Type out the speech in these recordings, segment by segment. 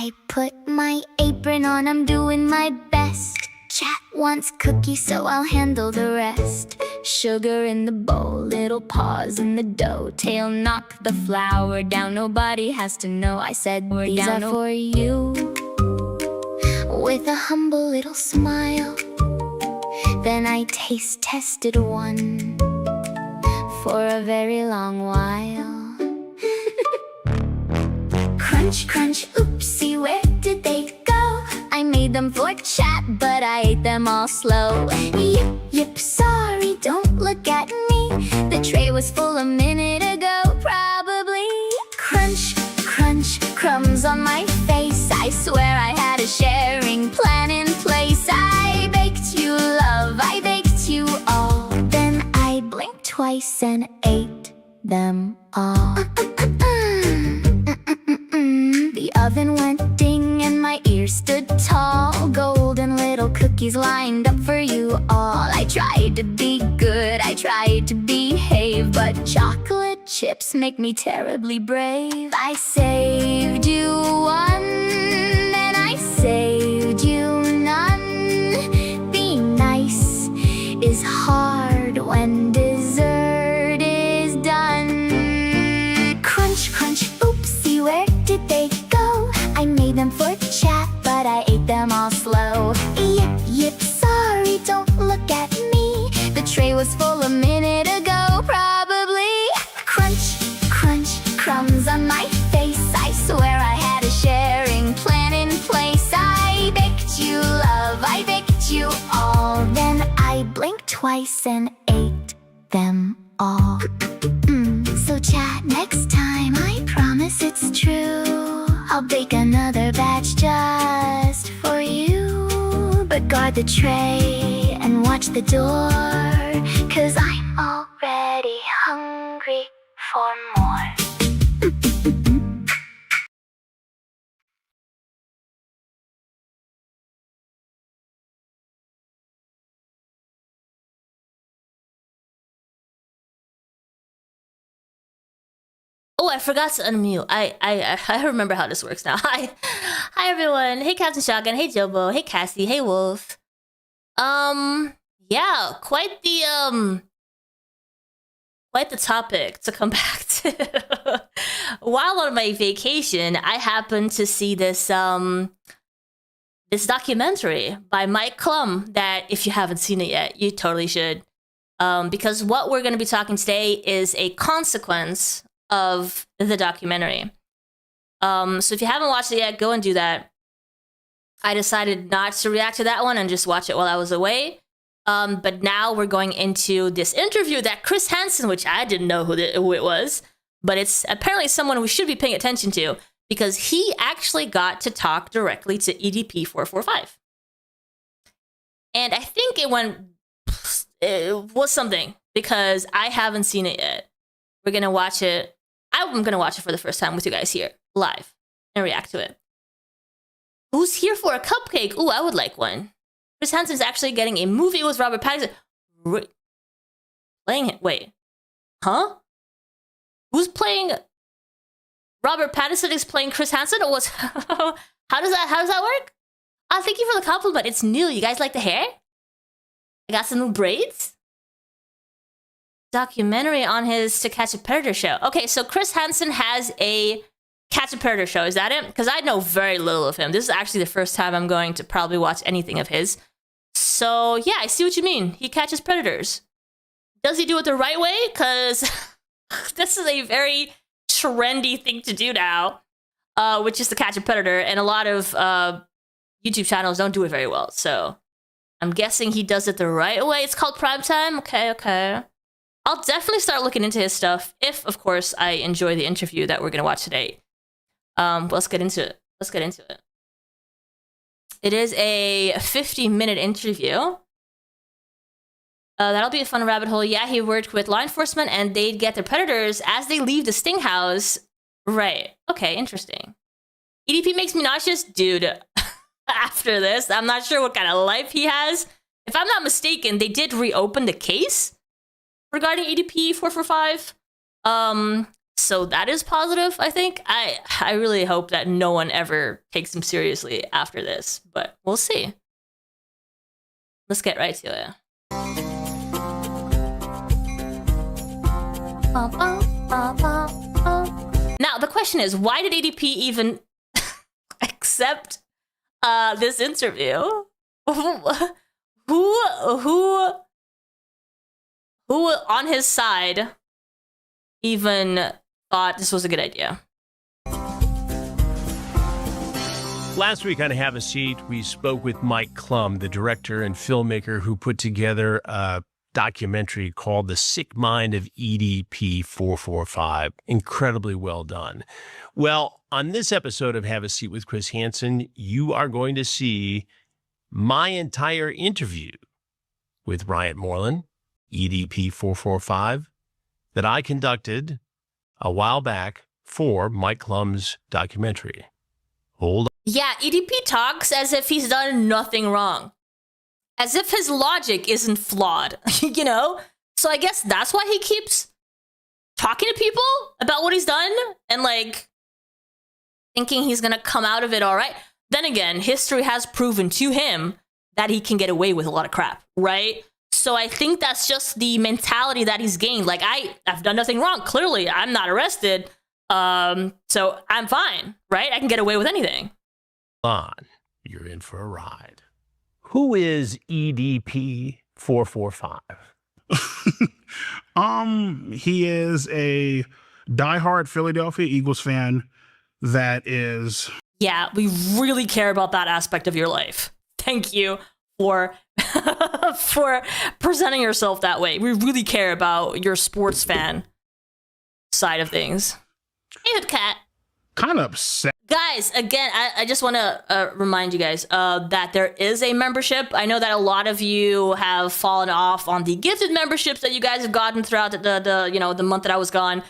I put my apron on, I'm doing my best. Chat wants cookies, so I'll handle the rest. Sugar in the bowl, little paws in the dough. Tail knock the flour down, nobody has to know. I said, these are for you, with a humble little smile. Then I taste tested one for a very long while. Crunch, crunch, oopsie, where did they go? I made them for chat, but I ate them all slow. Yip, yip, sorry, don't look at me. The tray was full a minute ago, probably. Crunch, crunch, crumbs on my face. I swear I had a sharing plan in place. I baked you, love, I baked you all. Then I blinked twice and ate them all. The oven went ding and my ears stood tall. Golden little cookies lined up for you all. I tried to be good, I tried to behave, but chocolate chips make me terribly brave. I saved you one, then I saved you none. Being nice is hard when dessert is done. Crunch, crunch, oopsie, where did they go? I made them for chat, but I ate them all slow. Yip, yip, sorry, don't look at me. The tray was full a minute ago, probably. Crunch, crunch, crumbs on my face. I swear I had a sharing plan in place. I baked you, love, I baked you all. Then I blinked twice and ate them all. So chat next time, I promise it's true. I'll bake another batch just for you. But guard the tray and watch the door, 'cause I'm already hungry for more. Oh, I forgot to unmute. I remember how this works now. Hi everyone. Hey Captain Shotgun. Hey Jobo. Hey Cassie. Hey Wolf. Yeah, quite the topic to come back to. While on my vacation, I happened to see this this documentary by Mike Klum that, if you haven't seen it yet, you totally should. Because what we're going to be talking today is a consequence of the documentary. So if you haven't watched it yet, go and do that. I decided not to react to that one and just watch it while I was away. But now we're going into this interview that Chris Hansen, which I didn't know who it was, but it's apparently someone we should be paying attention to, because he actually got to talk directly to EDP445. And I think it was something, because I haven't seen it yet. We're going to watch it. I'm going to watch it for the first time with you guys here, live, and react to it. Who's here for a cupcake? Ooh, I would like one. Chris Hansen's actually getting a movie with Robert Pattinson. Playing it? Wait. Huh? Who's playing? Robert Pattinson is playing Chris Hansen? Or what's... How does that work? Oh, thank you for the compliment. It's new. You guys like the hair? I got some new braids. Documentary on his To Catch a Predator show. Okay, so Chris Hansen has a Catch a Predator show. Is that it? Because I know very little of him. This is actually the first time I'm going to probably watch anything of his. So yeah, I see what you mean. He catches predators. Does he do it the right way? Because this is a very trendy thing to do now, which is to catch a predator. And a lot of YouTube channels don't do it very well. So I'm guessing he does it the right way. It's called Primetime. Okay. I'll definitely start looking into his stuff if, of course, I enjoy the interview that we're going to watch today. Let's get into it. It is a 50-minute interview. That'll be a fun rabbit hole. Yeah, he worked with law enforcement, and they'd get their predators as they leave the sting house. Right. Okay, interesting. EDP makes me nauseous? Dude, after this, I'm not sure what kind of life he has. If I'm not mistaken, they did reopen the case regarding EDP445. So that is positive, I think. I really hope that no one ever takes him seriously after this, but we'll see. Let's get right to it. Now, the question is, why did EDP even accept this interview? Who on his side even thought this was a good idea? Last week on Have a Seat, we spoke with Mike Klum, the director and filmmaker who put together a documentary called The Sick Mind of EDP445. Incredibly well done. Well, on this episode of Have a Seat with Chris Hansen, you are going to see my entire interview with Riot Moreland, EDP445, that I conducted a while back for Mike Klum's documentary. Hold on. Yeah, EDP talks as if he's done nothing wrong. As if his logic isn't flawed, you know? So I guess that's why he keeps talking to people about what he's done and, like, thinking he's gonna come out of it all right. Then again, history has proven to him that he can get away with a lot of crap, right? So I think that's just the mentality that he's gained. Like, I've done nothing wrong. Clearly, I'm not arrested. So I'm fine, right? I can get away with anything. On, you're in for a ride. Who is EDP445? He is a diehard Philadelphia Eagles fan that is... Yeah, we really care about that aspect of your life. Thank you for for presenting yourself that way. We really care about your sports fan side of things. Hey, Cat. Kind of upset. Guys, again, I just want to remind you guys that there is a membership. I know that a lot of you have fallen off on the gifted memberships that you guys have gotten throughout the month that I was gone,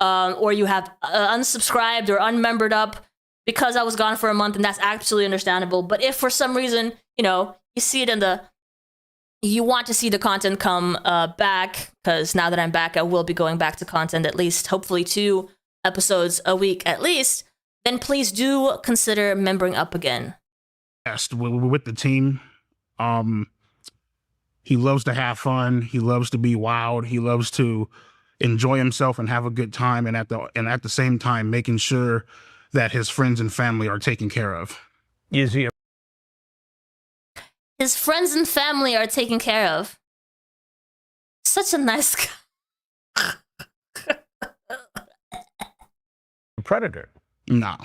or you have unsubscribed or unmembered up because I was gone for a month, and that's absolutely understandable. But if for some reason, you see it you want to see the content come back, because now that I'm back, I will be going back to content at least, hopefully 2 episodes a week at least, then please do consider membering up again. With the team, he loves to have fun. He loves to be wild. He loves to enjoy himself and have a good time, and at the same time making sure that his friends and family are taken care of. Is he? His friends and family are taken care of. Such a nice guy. Predator? No.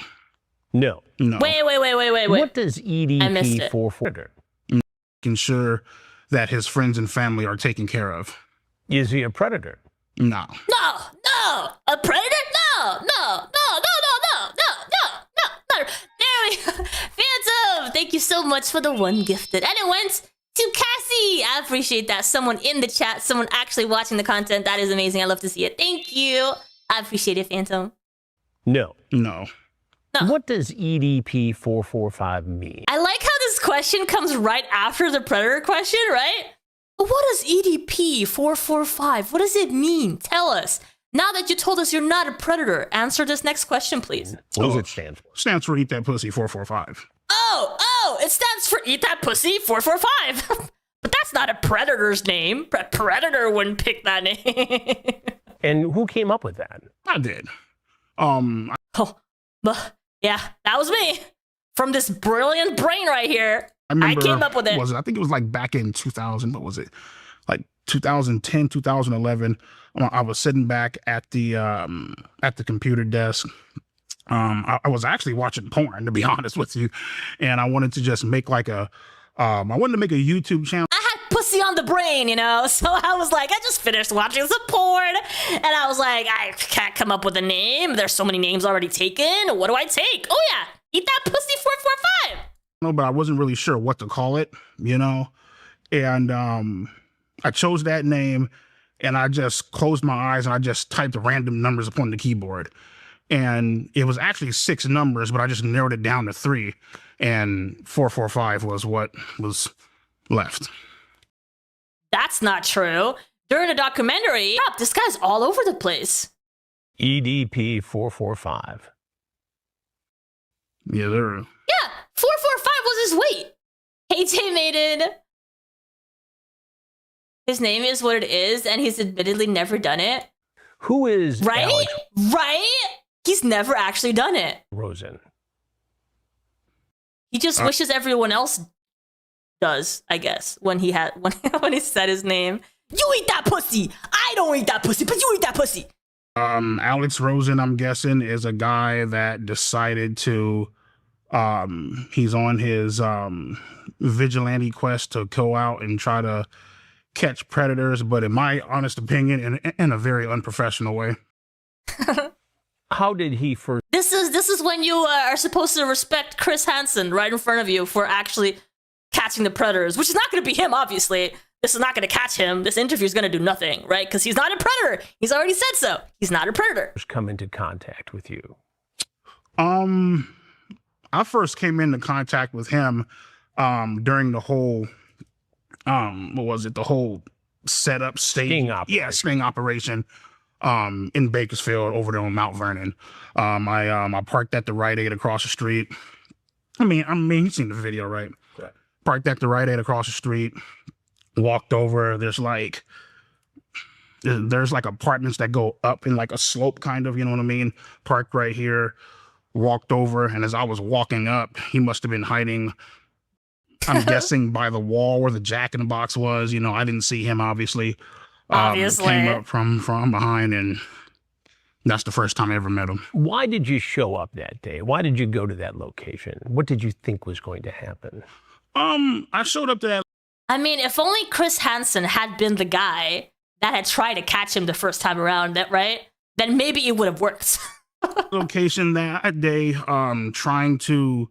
No. Wait. What does EDP445? Making sure that his friends and family are taken care of. Is he a predator? No. No. A predator? No. There we go. Phantom, thank you so much for the 1 gifted. And it went to Cassie. I appreciate that. Someone in the chat, someone actually watching the content. That is amazing. I love to see it. Thank you. I appreciate it, Phantom. No. What does EDP445 mean? I like how this question comes right after the Predator question, right? But what does EDP445? What does it mean? Tell us. Now that you told us you're not a predator, answer this next question, please. What does it stand for? Stands for Eat That Pussy 445. Oh, it stands for Eat That Pussy 445. But that's not a predator's name. A predator wouldn't pick that name. And who came up with that? I did. But yeah, that was me. From this brilliant brain right here. I came up with it. I think it was like back in 2000. What was it? Like 2010, 2011. I was sitting back at the computer desk. I was actually watching porn, to be honest with you, and I wanted to just make like I wanted to make a YouTube channel. I had pussy on the brain, so I was like, I just finished watching some porn, and I was like, I can't come up with a name. There's so many names already taken. What do I take? Oh yeah, Eat That Pussy 445. No, but I wasn't really sure what to call it, and I chose that name, and I just closed my eyes and I just typed random numbers upon the keyboard. And it was actually 6 numbers, but I just narrowed it down to 3. And 445 was what was left. That's not true. During the documentary, this guy's all over the place. EDP445. Yeah, they're... Yeah, 445 was his weight. Hey, Maiden. His name is what it is, and he's admittedly never done it. Who is right? Alex Right? He's never actually done it. Rosen? He just wishes everyone else does, I guess, when he said his name. You eat that pussy. I don't eat that pussy, but you eat that pussy. Alex Rosen, I'm guessing, is a guy that decided to he's on his vigilante quest to go out and try to catch predators, but in my honest opinion, in a very unprofessional way. How did he first? This is when you are supposed to respect Chris Hansen right in front of you for actually catching the predators, which is not going to be him, obviously. This is not going to catch him. This interview is going to do nothing, right? Because he's not a predator. He's already said so. He's not a predator. Come into contact with you? I first came into contact with him during the whole what was it? The whole setup sting operation. Yeah, sting operation in Bakersfield over there on Mount Vernon. I parked at the Rite Aid across the street. I mean, you've seen the video, right? Yeah. Parked at the Rite Aid across the street. Walked over. There's like apartments that go up in like a slope, kind of. You know what I mean? Parked right here. Walked over, and as I was walking up, he must have been hiding, I'm guessing, by the wall where the Jack in the Box was. You know, I didn't see him, obviously. Came up from behind, and that's the first time I ever met him. Why did you show up that day? Why did you go to that location? What did you think was going to happen? I showed up to that. I mean, if only Chris Hansen had been the guy that had tried to catch him the first time around, right? Then maybe it would have worked. Location that day, trying to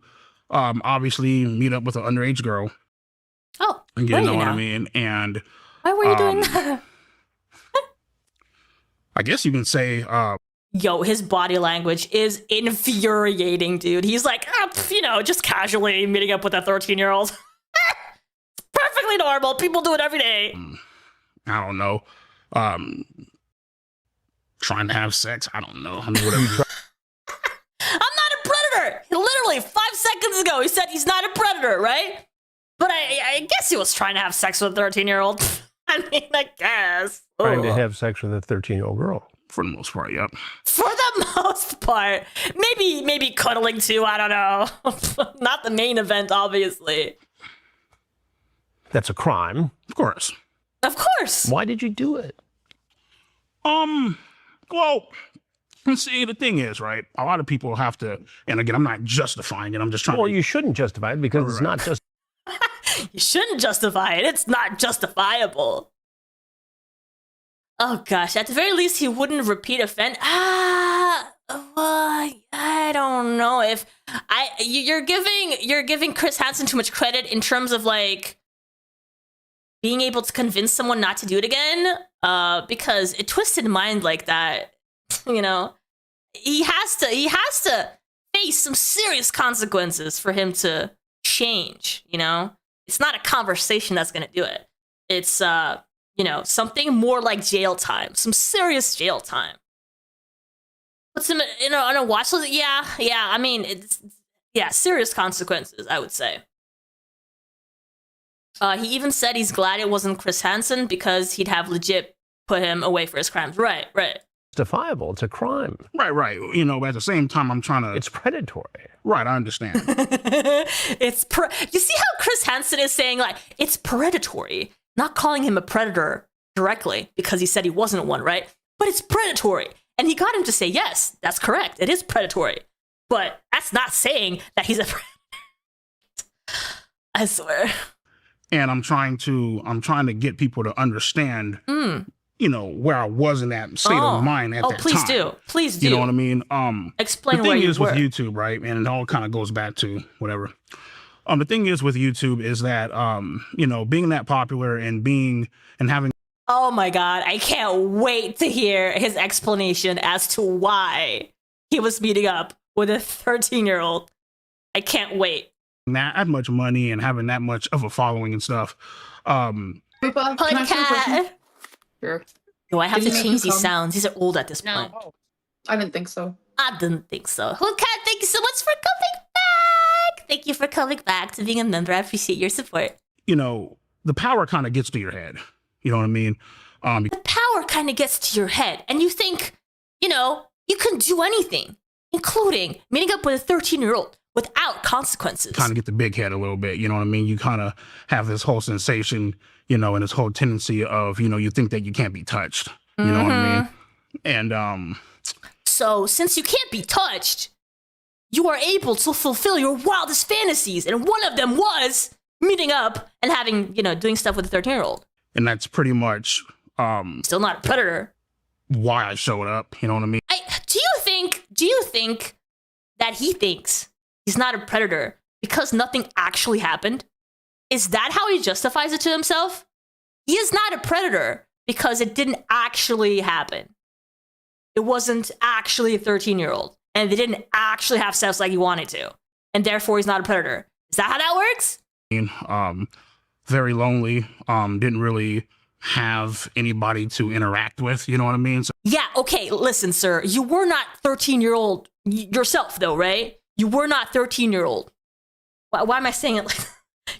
obviously meet up with an underage girl. Oh, you know what I mean? And why were you doing that? I guess you can say yo, his body language is infuriating, dude. He's like, just casually meeting up with a 13-year-old. Perfectly normal. People do it every day. I don't know. Trying to have sex. I don't know. I mean, whatever. I'm not a predator. Literally 5 seconds ago, he said he's not a predator, right? But I guess he was trying to have sex with a 13-year-old. I mean, I guess. Trying to have sex with a 13-year-old girl. For the most part, yep. For the most part. Maybe cuddling too, I don't know. Not the main event, obviously. That's a crime. Of course. Of course. Why did you do it? Well, see, the thing is, right, a lot of people have to, and again, I'm not justifying it, I'm just trying Well, you shouldn't justify it because it's not just... You shouldn't justify it. It's not justifiable. Oh, gosh. At the very least, he wouldn't repeat offend. I don't know if... You're giving Chris Hansen too much credit in terms of, like, being able to convince someone not to do it again, because a twisted mind like that, he has to face some serious consequences for him to change. It's not a conversation that's gonna do it. It's something more like jail time, some serious jail time. Puts him on a watch list. Yeah. I mean, serious consequences, I would say. He even said he's glad it wasn't Chris Hansen because he'd have legit put him away for his crimes. Right. Justifiable. It's a crime. Right. At the same time, I'm trying to... It's predatory. Right, I understand. You see how Chris Hansen is saying, like, it's predatory. Not calling him a predator directly because he said he wasn't one, right? But it's predatory. And he got him to say, yes, that's correct. It is predatory. But that's not saying that he's a predator. I swear. And I'm trying to get people to understand, where I was in that state of mind at that time. Please do. You know what I mean? Explain where you were. The thing is with YouTube, right? And it all kind of goes back to whatever. The thing is with YouTube is that, being that popular and having. Oh my God. I can't wait to hear his explanation as to why he was meeting up with a 13-year-old. I can't wait. That much money and having that much of a following and stuff. Podcast. Sure. Do I have to change these sounds? These are old at this point. I didn't think so. I didn't think so. Cat, thank you so much for coming back. Thank you for coming back to being a member. I appreciate your support. You know, the power kind of gets to your head. You know what I mean? The power kind of gets to your head, and you think, you know, you can do anything, including meeting up with a 13-year-old without consequences. Kind of get the big head a little bit. You know what I mean? You kind of have this whole sensation, you know, and this whole tendency of, you know, you think that you can't be touched. You know what I mean? And so since you can't be touched, you are able to fulfill your wildest fantasies, and one of them was meeting up and having, you know, doing stuff with a 13-year-old. and that's pretty much Still not a predator. why I showed up. You know what I mean? Do you think that he thinks he's not a predator because nothing actually happened? Is that how he justifies it to himself? He is not a predator because it didn't actually happen. It wasn't actually a 13-year-old, and they didn't actually have sex like he wanted to, and therefore he's not a predator. Is that how that works? Very lonely. Didn't really have anybody to interact with. You know what I mean? So, Yeah, okay, listen, sir. You were not 13-year-old yourself, though, right? You were not 13-year-old. Why am I saying it like that?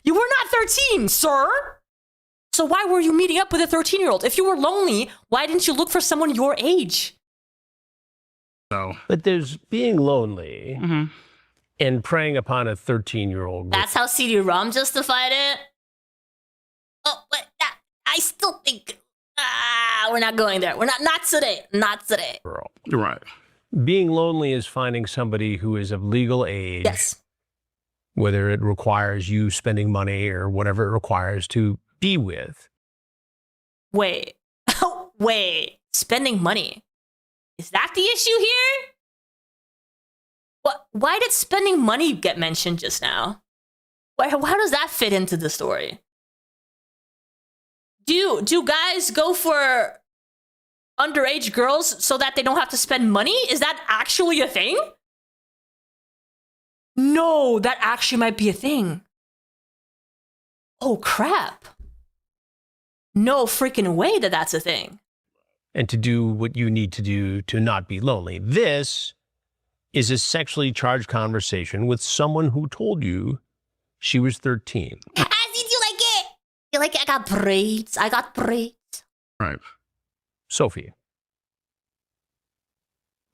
You were not 13, sir! So why were you meeting up with a 13-year-old? If you were lonely, why didn't you look for someone your age? But there's being lonely and preying upon a 13-year-old. That's how CD-ROM justified it? Oh, but I still think... we're not going there. We're not today. Not today. Girl. you're right. Being lonely is finding somebody who is of legal age. Yes. Whether it requires you spending money or whatever it requires to be with. Wait. Wait. Spending money. Is that the issue here? Why did spending money get mentioned just now? How does that fit into the story? Do guys go for underage girls so that they don't have to spend money? Is that actually a thing? No, that actually might be a thing. Oh, crap. No freaking way that that's a thing. And to do what you need to do to not be lonely. This is a sexually charged conversation with someone who told you she was 13. Did you like it? You like it? I got braids. Right. Sophie,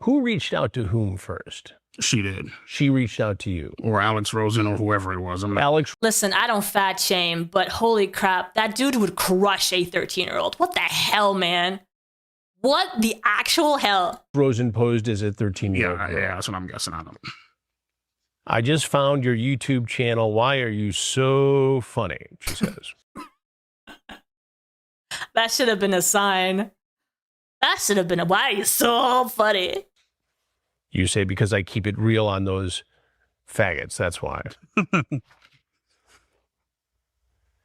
who reached out to whom first? She did. She reached out to you. Or Alex Rosen or whoever it was. Alex, Listen, I don't fat shame, but holy crap, that dude would crush a 13-year-old. What the hell, man? What the actual hell? Rosen posed as a 13-year-old girl. Yeah, that's what I'm guessing. I just found your YouTube channel. Why are you so funny? She says. That should have been a sign. That should have been a, why are you so funny? You say because I keep it real on those faggots. That's why.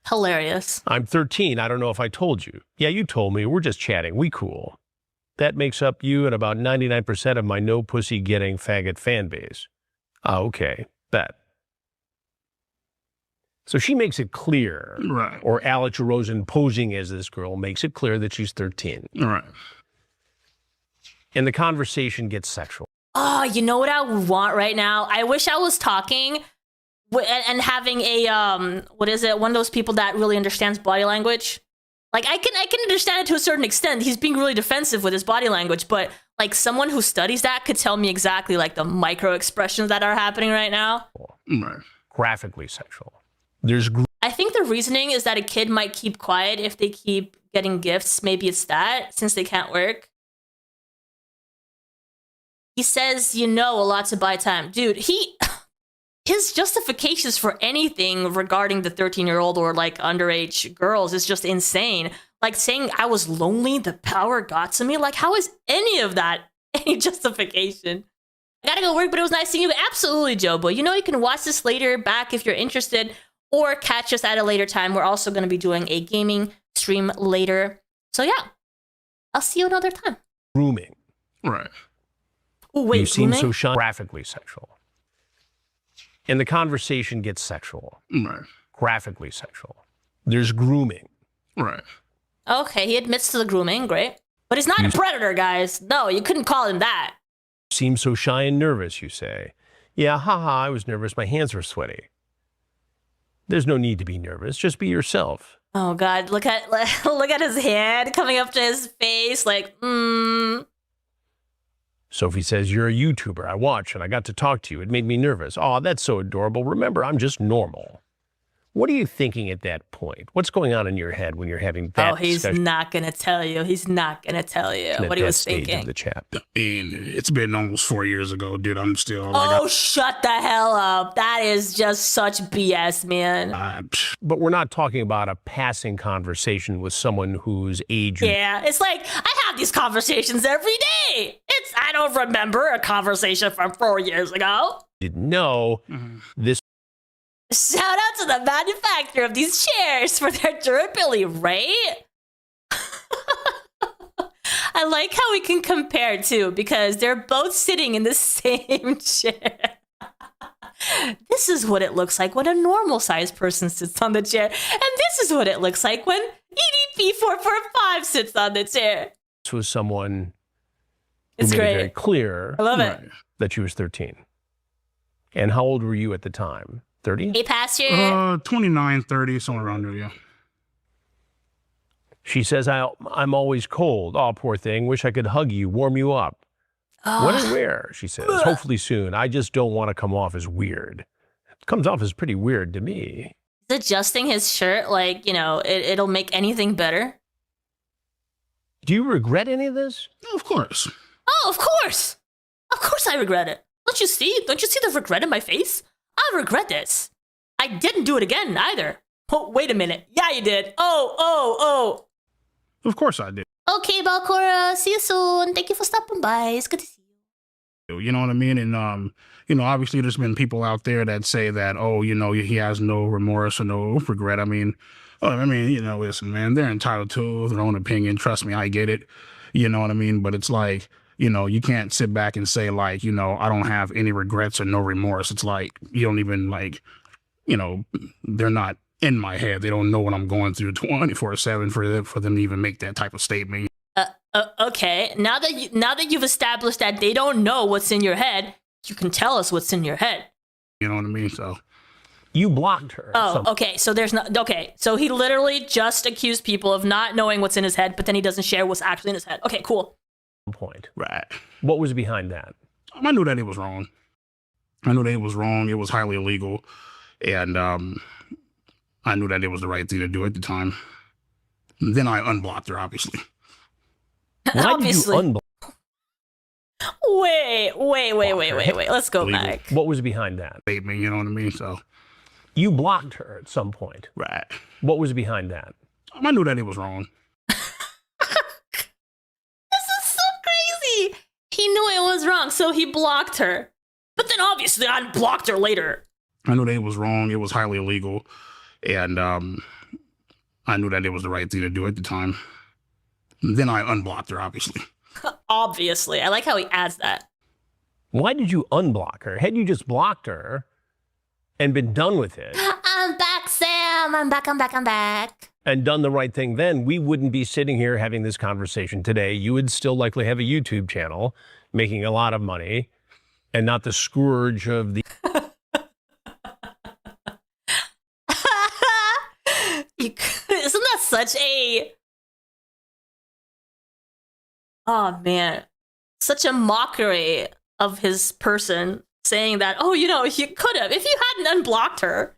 Hilarious. I'm 13. I don't know if I told you. Yeah, you told me. We're just chatting. We cool. That makes up you and about 99% of my no pussy getting faggot fan base. Ah, okay. Bet. So she makes it clear. Right. Or Alex Rosen posing as this girl makes it clear that she's 13. Right. And the conversation gets sexual. Oh, you know what I would want right now? I wish I was talking and having a, what is it? One of those people that really understands body language. Like, I can understand it to a certain extent. He's being really defensive with his body language, but like someone who studies that could tell me exactly like the micro expressions that are happening right now. Right. Graphically sexual. There's I think the reasoning is that a kid might keep quiet if they keep getting gifts. Maybe it's that, since they can't work. He says, you know, a lot to buy time. Dude, his justifications for anything regarding the 13-year-old or like underage girls is just insane. Like saying I was lonely, the power got to me. Like, how is any of that any justification? I gotta go work, but it was nice seeing you. Absolutely, Jobo. You know, you can watch this later back if you're interested, or catch us at a later time. We're also going to be doing a gaming stream later. So yeah, I'll see you another time. grooming. Right. Oh, wait, You seem grooming? so shy. Graphically sexual. And the conversation gets sexual. Right. Graphically sexual. There's grooming. Right. Okay, he admits to the grooming. Great. But he's not a predator, guys. No, you couldn't call him that. Seem so shy and nervous, you say. Yeah, haha, I was nervous. My hands were sweaty. There's no need to be nervous. Just be yourself. Oh God, look at his hand coming up to his face, like, Sophie says, you're a YouTuber. I watch and I got to talk to you. It made me nervous. Oh, that's so adorable. Remember, I'm just normal. What are you thinking at that point? What's going on in your head when you're having that he's discussion? not going to tell you. He's not going to tell you what he was stage thinking. Of the chat. I mean, it's been almost 4 years ago, dude. I'm still Shut the hell up. That is just such BS, man. But we're not talking about a passing conversation with someone whose age. Yeah, it's like, I have these conversations every day. I don't remember a conversation from 4 years ago. Didn't know this. Shout out to the manufacturer of these chairs for their durability, right? I like how we can compare too, because they're both sitting in the same chair. This is what it looks like when a normal sized person sits on the chair. And this is what it looks like when EDP445 sits on the chair. This was someone who It's made great. it very clear I love it. that she was 13. And how old were you at the time? 30? Hey, Pastor. 29, 30, somewhere around there, yeah. She says, I'm always cold. Oh, poor thing. Wish I could hug you, warm you up. When and where, she says. Hopefully soon. I just don't want to come off as weird. It comes off as pretty weird to me. He's adjusting his shirt like, it'll make anything better. Do you regret any of this? Of course. Oh, of course. Of course I regret it. Don't you see? Don't you see the regret in my face? I regret this. I didn't do it again either. Oh, wait a minute. Yeah, you did. Oh. Of course I did. Okay, Balcora. See you soon. Thank you for stopping by. It's good to see you. You know what I mean? And, obviously there's been people out there that say that, he has no remorse or no regret. Listen, man, they're entitled to their own opinion. Trust me, I get it. You know what I mean? But it's like, you can't sit back and say like, I don't have any regrets or no remorse. It's like, you don't even like, they're not in my head. They don't know what I'm going through 24/7 for them to even make that type of statement. Okay. Now that you've established that they don't know what's in your head, you can tell us what's in your head. You know what I mean? So you blocked her. Okay. So he literally just accused people of not knowing what's in his head, but then he doesn't share what's actually in his head. Okay, cool. Point. Right. What was behind that? I knew that it was wrong. It was highly illegal. And I knew that it was the right thing to do at the time. And then I unblocked her, obviously. Why Obviously. did you unblock? Wait. Let's go Illegal. back. What was behind that? Statement, you know what I mean? So You blocked her at some point. right. What was behind that? I knew that it was wrong. This is so crazy. He knew it was wrong, so he blocked her. But then obviously unblocked her later. I knew that it was wrong. It was highly illegal. And I knew that it was the right thing to do at the time. And then I unblocked her, obviously. Obviously. I like how he adds that. Why did you unblock her? Had you just blocked her and been done with it I'm back, Sam. I'm back. and done the right thing, then we wouldn't be sitting here having this conversation today. You would still likely have a YouTube channel making a lot of money and not the scourge of the... Isn't that such a... Oh, man. Such a mockery of his person saying that, you could have. If you hadn't unblocked her,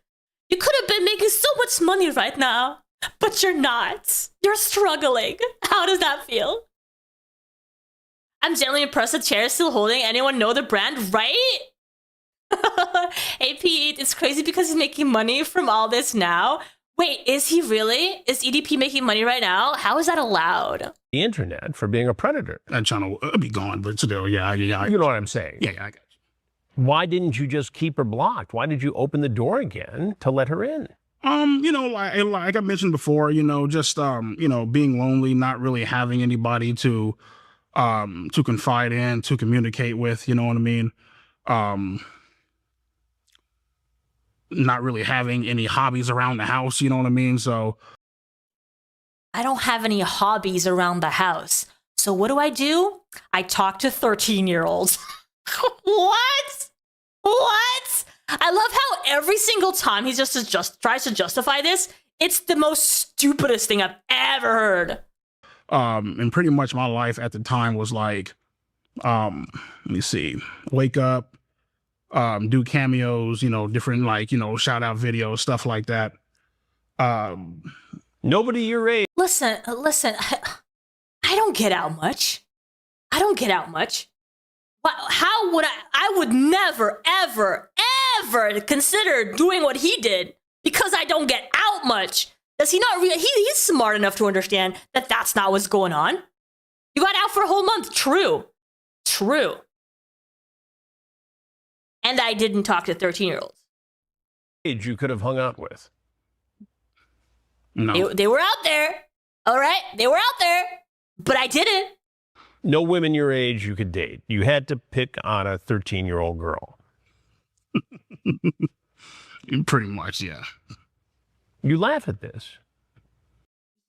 you could have been making so much money right now. But you're not. You're struggling. How does that feel? I'm genuinely impressed the chair is still holding. Anyone know the brand, right? Hey, Pete, it's crazy because he's making money from all this now. Wait, is he really? Is EDP making money right now? How is that allowed? the internet for being a predator. That channel will be gone, but still, yeah. You know what I'm saying? Yeah, I got you. Why didn't you just keep her blocked? Why did you open the door again to let her in? Like I mentioned before, just being lonely, not really having anybody to confide in, to communicate with, you know what I mean? Not really having any hobbies around the house, you know what I mean? So I don't have any hobbies around the house. So what do? I talk to 13-year-olds. What? What? I love how every single time he just tries to justify this, it's the most stupidest thing I've ever heard. And pretty much my life at the time was like, let me see, wake up, do cameos, you know, different, like, you know, shout out videos, stuff like that. Nobody your age. Listen, I don't get out much. I don't get out much. How would I would never, ever, ever consider doing what he did because I don't get out much. Does he not he's smart enough to understand that that's not what's going on. You got out for a whole month. True. And I didn't talk to 13-year-olds. Age you could have hung out with. No. They were out there. All right. They were out there, but I didn't. No women your age you could date. You had to pick on a 13-year-old girl. Pretty much, yeah. You laugh at this.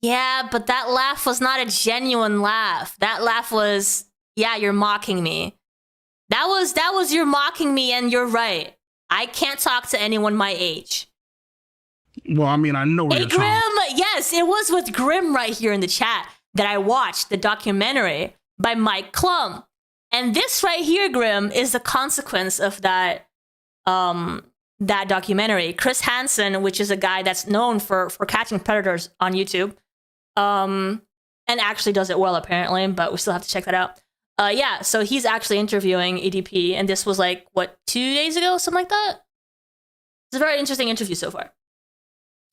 Yeah, but that laugh was not a genuine laugh. That laugh was, yeah, you're mocking me. That was you're mocking me, and you're right. I can't talk to anyone my age. Well, I mean, I know where Hey, you're trying. Grim, yes, it was with Grim right here in the chat that I watched the documentary by Mike Klum. And this right here, Grim, is the consequence of that that documentary. Chris Hansen, which is a guy that's known for catching predators on YouTube, and actually does it well apparently, but we still have to check that out. Yeah, so he's actually interviewing EDP, and this was like, what, 2 days ago, something like that? It's a very interesting interview so far.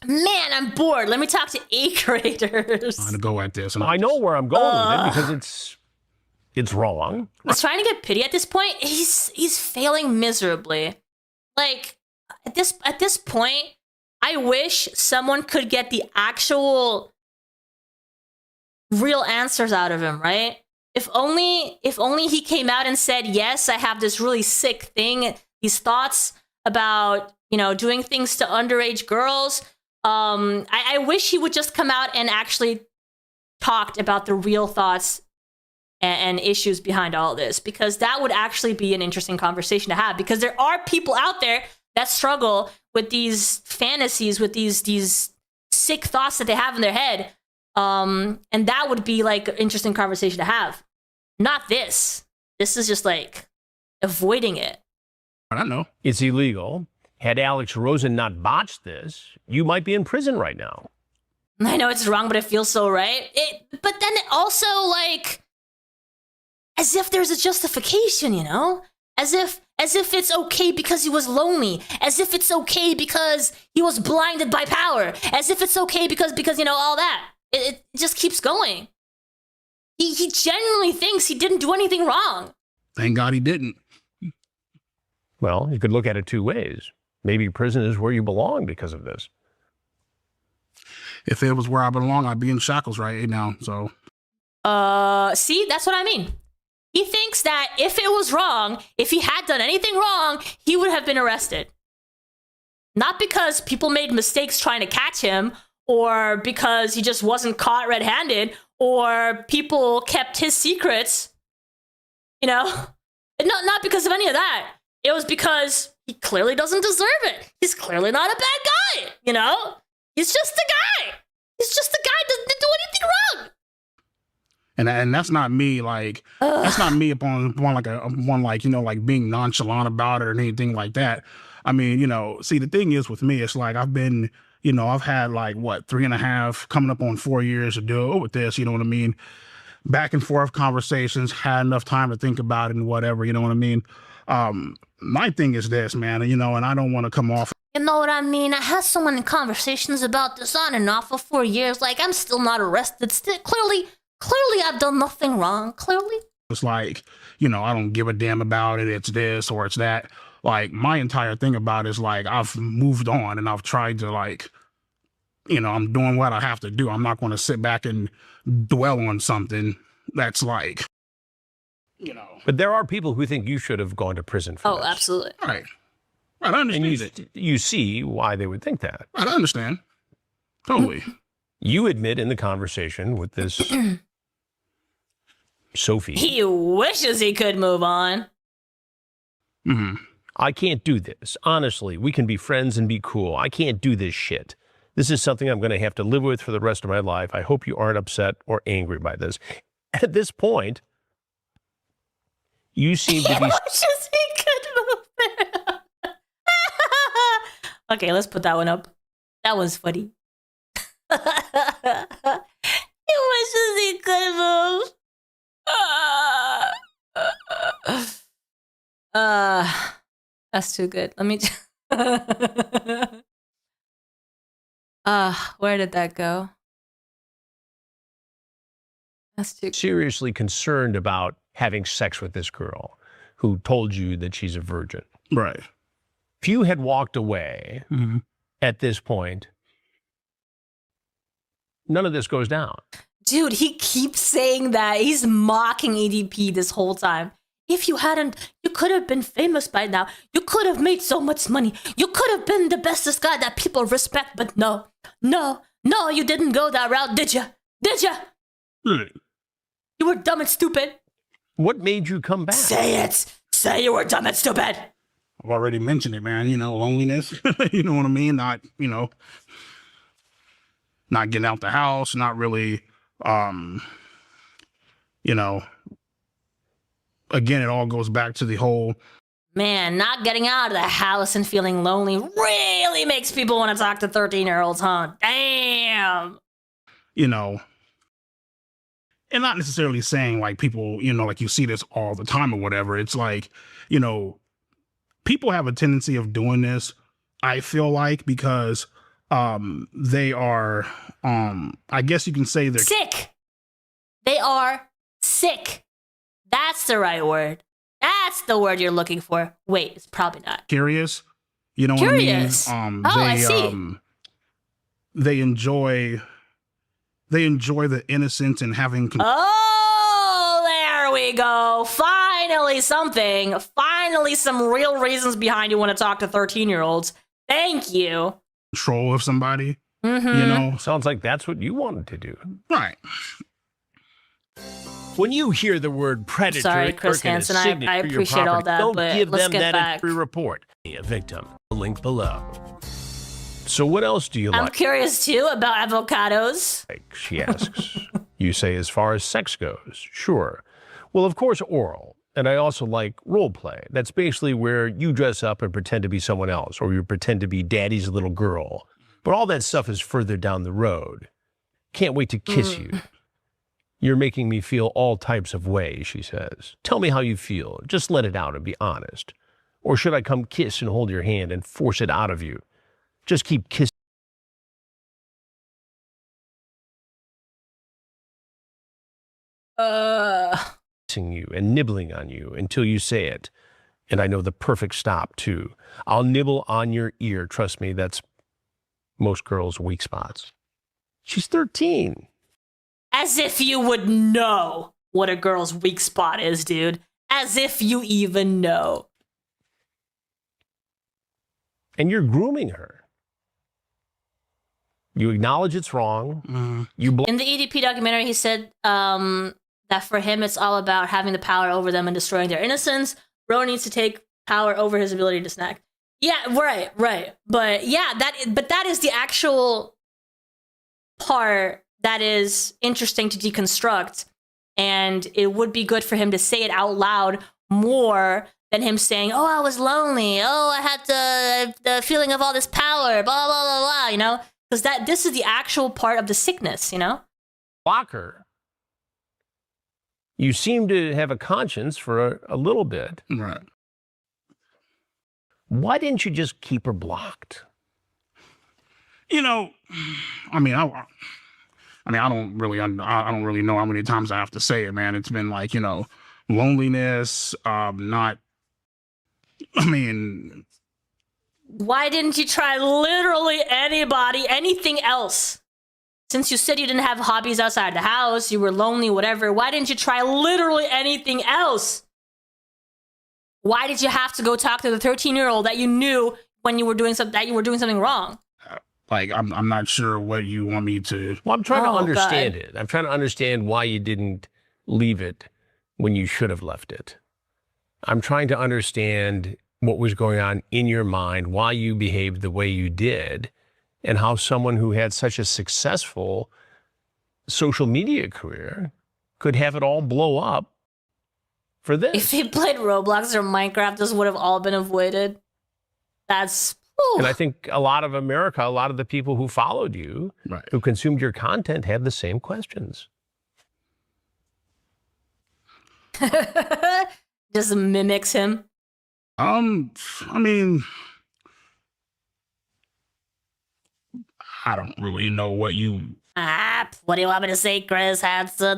Man, I'm bored. Let me talk to 8th graders. I'm gonna go at this. I know where I'm going with it because it's wrong. He's trying to get pity at this point. He's failing miserably. Like at this point, I wish someone could get the actual real answers out of him, right? If only he came out and said, "Yes, I have this really sick thing, these thoughts about, you know, doing things to underage girls." I wish he would just come out and actually talked about the real thoughts and issues behind all this, because that would actually be an interesting conversation to have, because there are people out there that struggle with these fantasies, with these sick thoughts that they have in their head. And that would be like an interesting conversation to have. Not this. This is just like avoiding it. I don't know. It's illegal. Had Alex Rosen not botched this, you might be in prison right now. I know it's wrong, but it feels so right. But then it also, like, as if there's a justification, you know? As if it's okay because he was lonely. As if it's okay because he was blinded by power. As if it's okay because you know, all that. It just keeps going. He genuinely thinks he didn't do anything wrong. Thank God he didn't. Well, you could look at it two ways. Maybe prison is where you belong because of this. If it was where I belong, I'd be in shackles right now. So, see, that's what I mean. He thinks that if it was wrong, if he had done anything wrong, he would have been arrested. Not because people made mistakes trying to catch him, or because he just wasn't caught red-handed, or people kept his secrets. You know, not because of any of that. It was because he clearly doesn't deserve it. He's clearly not a bad guy, you know? He's just a guy. He's just a guy that didn't do anything wrong. And that's not me, like, that's not me upon like, you know, like being nonchalant about it or anything like that. I mean, you know, see, the thing is with me, it's like I've been, you know, I've had like, what, 3.5, coming up on 4 years to deal with this, you know what I mean? Back and forth conversations, had enough time to think about it and whatever, you know what I mean? My thing is this, man, you know, and I don't want to come off. You know what I mean? I had so many conversations about this on and off for 4 years. Like, I'm still not arrested. Still, clearly, I've done nothing wrong. Clearly. It's like, you know, I don't give a damn about it. It's this or it's that. Like, my entire thing about it is like, I've moved on and I've tried to, like, you know, I'm doing what I have to do. I'm not going to sit back and dwell on something that's like, you know. But there are people who think you should have gone to prison for this. Oh, absolutely. Right. Right, I understand And you see why they would think that. Right, I understand. Totally. You admit in the conversation with this Sophie. He wishes he could move on. Mm-hmm. I can't do this. Honestly, we can be friends and be cool. I can't do this shit. This is something I'm going to have to live with for the rest of my life. I hope you aren't upset or angry by this. At this point, you seem to be... Just a good move. Okay, let's put that one up. That was funny. It was just a good move. That's too good. Let me. Where did that go? That's too. seriously concerned about having sex with this girl who told you that she's a virgin. Right. If you had walked away at this point, none of this goes down. Dude, he keeps saying that. He's mocking EDP this whole time. If you hadn't, you could have been famous by now. You could have made so much money. You could have been the bestest guy that people respect. But no, you didn't go that route, did you? Did you? You were dumb and stupid. What made you come back? Say it. Say you were dumb and stupid. I've already mentioned it, man. You know, loneliness. You know what I mean? Not, you know, not getting out the house, not really, you know, again, it all goes back to the whole... Man, not getting out of the house and feeling lonely really makes people want to talk to 13-year-olds, huh? Damn. You know, and not necessarily saying like people, you know, like you see this all the time or whatever. It's like, you know, people have a tendency of doing this, I feel like, because they are, I guess you can say they're sick. They are sick. That's the right word. That's the word you're looking for. Wait, it's probably not. Curious. You know Curious. what I mean? I see. They enjoy the innocence and having... Oh, there we go. Finally something. Finally some real reasons behind you want to talk to 13-year-olds. Thank you. Control of somebody. You know? Sounds like that's what you wanted to do. Right. When you hear the word predator, sorry, Chris Hansen, I appreciate all that, don't but give let's them get that back. entry report. A victim. Link below. So what else do you I'm like? curious too about avocados. She asks. You say as far as sex goes. Sure. Well, of course, oral. And I also like role play. That's basically where you dress up and pretend to be someone else, or you pretend to be daddy's little girl. But all that stuff is further down the road. Can't wait to kiss you. You're making me feel all types of ways, she says. Tell me how you feel. Just let it out and be honest. Or should I come kiss and hold your hand and force it out of you? Just keep kissing you and nibbling on you until you say it. And I know the perfect stop, too. I'll nibble on your ear. Trust me, that's most girls' weak spots. She's 13. As if you would know what a girl's weak spot is, dude. As if you even know. And you're grooming her. You acknowledge it's wrong. In the EDP documentary, he said that for him, it's all about having the power over them and destroying their innocence. Bro needs to take power over his ability to snack. Yeah, right. But yeah, that is the actual part that is interesting to deconstruct. And it would be good for him to say it out loud more than him saying, oh, I was lonely. Oh, I had the feeling of all this power, blah, blah, blah, blah, you know? Because this is the actual part of the sickness, you know? Block her. You seem to have a conscience for a little bit. Right. Why didn't you just keep her blocked? You know, I don't really know how many times I have to say it, man. It's been like, you know, loneliness, Why didn't you try literally anything else? Since you said you didn't have hobbies outside the house, you were lonely, whatever, why didn't you try literally anything else? Why did you have to go talk to the 13-year-old that you knew when you were doing something wrong? Like, I'm not sure what you want me to... Well, I'm trying to understand it. I'm trying to understand why you didn't leave it when you should have left it. I'm trying to understand what was going on in your mind, why you behaved the way you did, and how someone who had such a successful social media career could have it all blow up for this. If he played Roblox or Minecraft, this would have all been avoided. That's... Whew. And I think a lot of America, a lot of the people who followed you, Right. who consumed your content, had the same questions. Just mimics him. I mean, I don't really know what you... What do you want me to say, Chris Hansen? I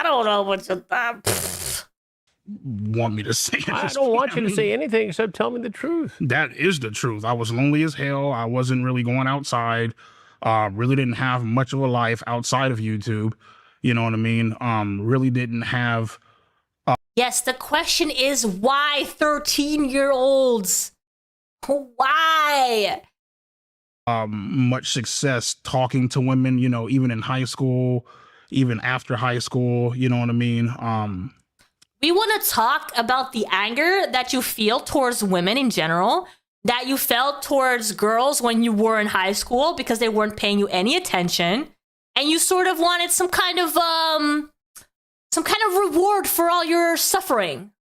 don't know what you thought. want me to say. I don't want you to say anything except tell me the truth. That is the truth. I was lonely as hell. I wasn't really going outside. Really didn't have much of a life outside of YouTube. You know what I mean? Really didn't have... Yes, the question is why 13-year-olds? Why? Much success talking to women, you know, even in high school, even after high school, you know what I mean? We want to talk about the anger that you feel towards women in general, that you felt towards girls when you were in high school because they weren't paying you any attention, and you sort of wanted some kind of reward for all your suffering.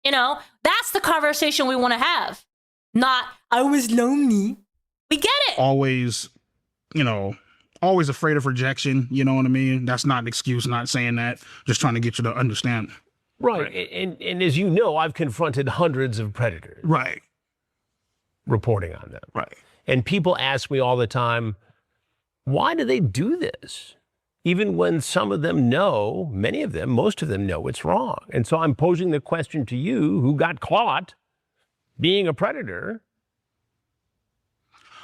You know, that's the conversation we want to have. Not, I was lonely. We get it. Always, you know, always afraid of rejection. You know what I mean? That's not an excuse, not saying that. Just trying to get you to understand. Right. And as you know, I've confronted hundreds of predators. Right. Reporting on them. Right. And people ask me all the time, why do they do this? Even when some of them know, many of them, most of them know it's wrong. And so I'm posing the question to you, who got caught being a predator.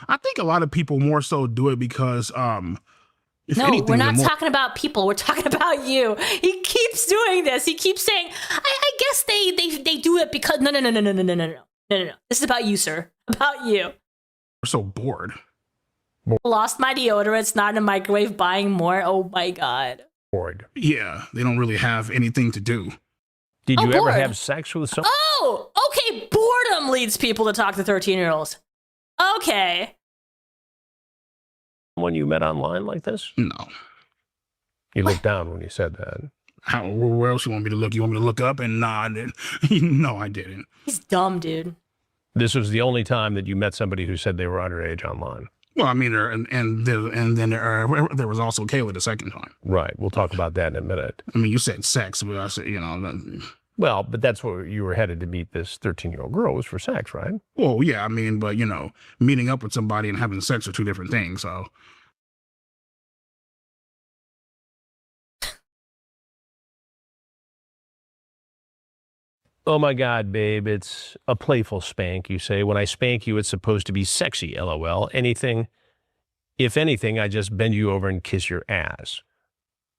I think a lot of people more so do it because, if no, anything, we're not they're more... talking about people. We're talking about you. He keeps doing this. He keeps saying, I guess they do it because... No. This is about you, sir. About you. We're so bored. Lost my deodorant. It's not in the microwave. Buying more. Oh, my God. Bored. Yeah, they don't really have anything to do. Did you bored. ever have sex with someone? Oh, okay. Boredom leads people to talk to 13-year-olds. Okay. Someone you met online like this? No. You looked down when you said that. Where else you want me to look? You want me to look up? And nah, I didn't. No, I didn't. He's dumb, dude. This was the only time that you met somebody who said they were underage online. Well, I mean, and then there was also Kayla the second time. Right. We'll talk about that in a minute. I mean, you said sex, but I said, you know. Well, but that's where you were headed to meet this 13-year-old girl, was for sex, right? Well, yeah, I mean, but, you know, meeting up with somebody and having sex are two different things, so. Oh my God, babe, it's a playful spank, you say. When I spank you, it's supposed to be sexy, LOL. If anything, I just bend you over and kiss your ass.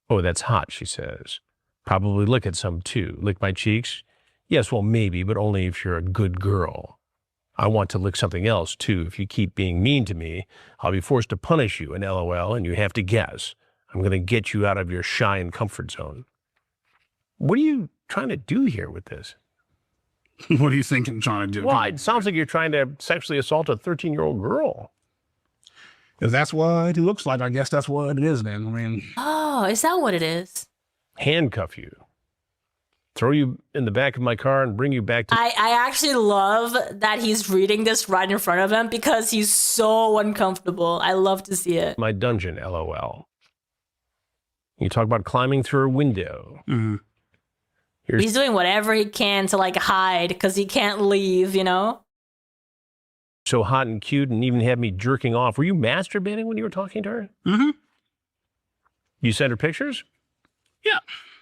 Oh, that's hot, she says. Probably lick at some too. Lick my cheeks? Yes, well, maybe, but only if you're a good girl. I want to lick something else too. If you keep being mean to me, I'll be forced to punish you, and LOL, and you have to guess. I'm going to get you out of your shy and comfort zone. What are you trying to do here with this? What are you thinking trying to do? Well, it sounds like you're trying to sexually assault a 13-year-old girl. If that's what it looks like, I guess that's what it is then. I mean... Oh, is that what it is? Handcuff you. Throw you in the back of my car and bring you back to... I actually love that he's reading this right in front of him because he's so uncomfortable. I love to see it. my dungeon, LOL. You talk about climbing through a window. Mm-hmm. He's doing whatever he can to like hide because he can't leave, you know? So hot and cute and even had me jerking off. Were you masturbating when you were talking to her? Mm-hmm. You sent her pictures? Yeah.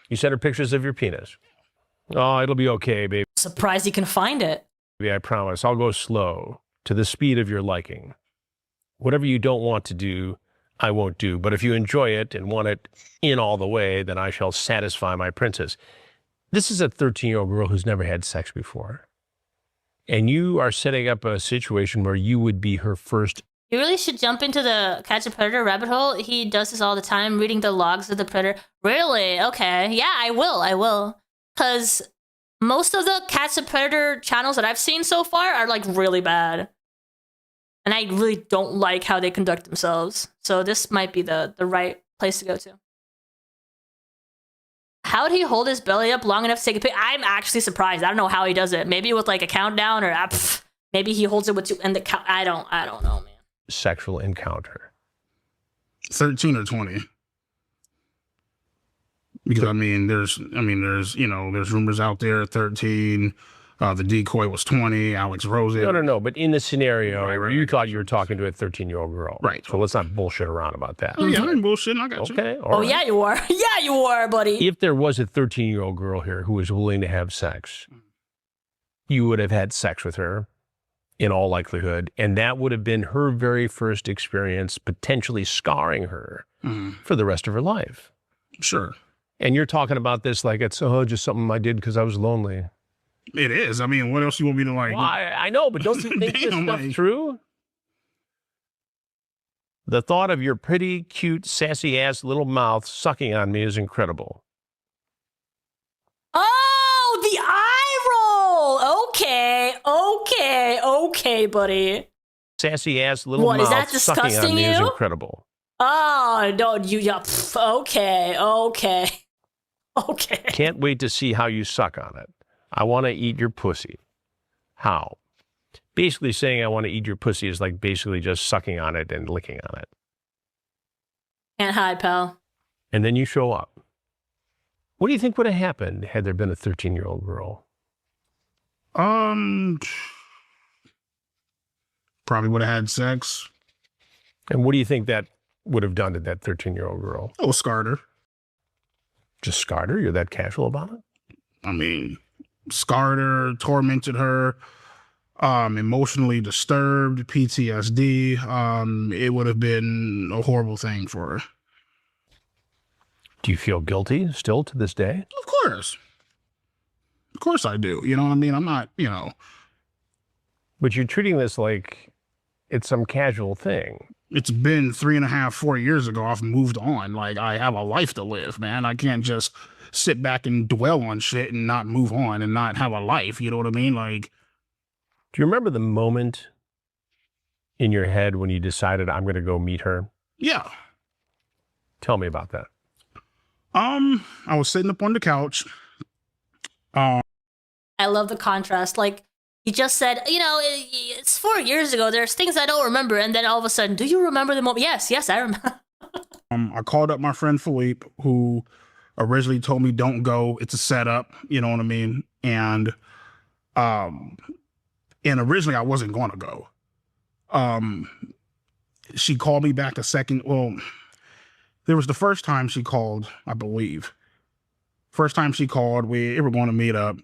You sent her pictures of your penis? Oh, it'll be okay, baby. Surprised he can find it. I promise. I'll go slow, to the speed of your liking. Whatever you don't want to do, I won't do. But if you enjoy it and want it in all the way, then I shall satisfy my princess. This is a 13-year-old girl who's never had sex before. And you are setting up a situation where you would be her first. You really should jump into the Catch a Predator rabbit hole. He does this all the time, reading the logs of the predator. Really? Okay. Yeah, I will. because most of the Cats and Predator channels that I've seen so far are like really bad. And I really don't like how they conduct themselves. So this might be the right place to go to. How did he hold his belly up long enough to take a pic? I'm actually surprised. I don't know how he does it. Maybe with like a countdown or maybe he holds it with two and the count. I don't know, man. Sexual encounter. 13 or 20. Because there's rumors out there 13. The decoy was 20. Alex Rosen. No. But in the scenario, right, you thought you were talking to a 13-year-old girl. Right. So let's not bullshit around about that. Oh, yeah, I ain't bullshitting. I got you. Okay. Oh, right. Yeah, you were. Yeah, you were, buddy. If there was a 13-year-old girl here who was willing to have sex, you would have had sex with her in all likelihood. And that would have been her very first experience, potentially scarring her for the rest of her life. Sure. And you're talking about this like it's just something I did because I was lonely. It is. What else you want me to like? Well, I know, but don't you think this stuff's true? The thought of your pretty, cute, sassy-ass little mouth sucking on me is incredible. Oh, the eye roll. Okay, buddy. Sassy-ass little mouth is that sucking on disgusting me is you? incredible. Oh, no, okay. Can't wait to see how you suck on it. I want to eat your pussy. How? Basically saying I want to eat your pussy is like basically just sucking on it and licking on it. Can't hide, pal. And then you show up. What do you think would have happened had there been a 13-year-old girl? Probably would have had sex. And what do you think that would have done to that 13-year-old girl? Oh, scarred her. Just scarred her? You're that casual about it? Scarred her, tormented her, emotionally disturbed, PTSD. It would have been a horrible thing for her. Do you feel guilty still to this day? Of course. Of course I do. You know what I mean? I'm not, But you're treating this like it's some casual thing. It's been 3.5, 4 years ago. I've moved on. Like, I have a life to live, man. I can't just sit back and dwell on shit and not move on and not have a life. You know what I mean? Like, do you remember the moment in your head when you decided I'm going to go meet her? Yeah. Tell me about that. I was sitting up on the couch. I love the contrast. Like, he just said, it's 4 years ago. There's things I don't remember. And then all of a sudden, do you remember the moment? Yes, I remember. I called up my friend Philippe, who originally told me don't go. It's a setup. You know what I mean? And originally I wasn't going to go. She called me back a second. Well, there was the first time she called, I believe. First time she called, we were going to meet up.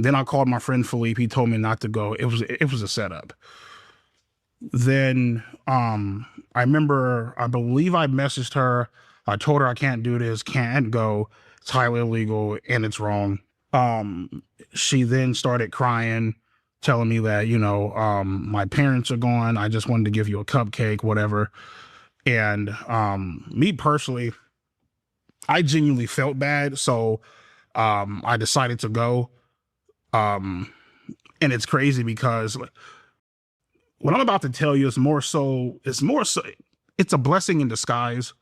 Then I called my friend Philippe. He told me not to go. It was a setup. Then I believe I messaged her. I told her I can't do this, can't go. It's highly illegal and it's wrong. She then started crying, telling me that, my parents are gone. I just wanted to give you a cupcake, whatever. And me personally, I genuinely felt bad. So I decided to go. And it's crazy because what I'm about to tell you is it's a blessing in disguise.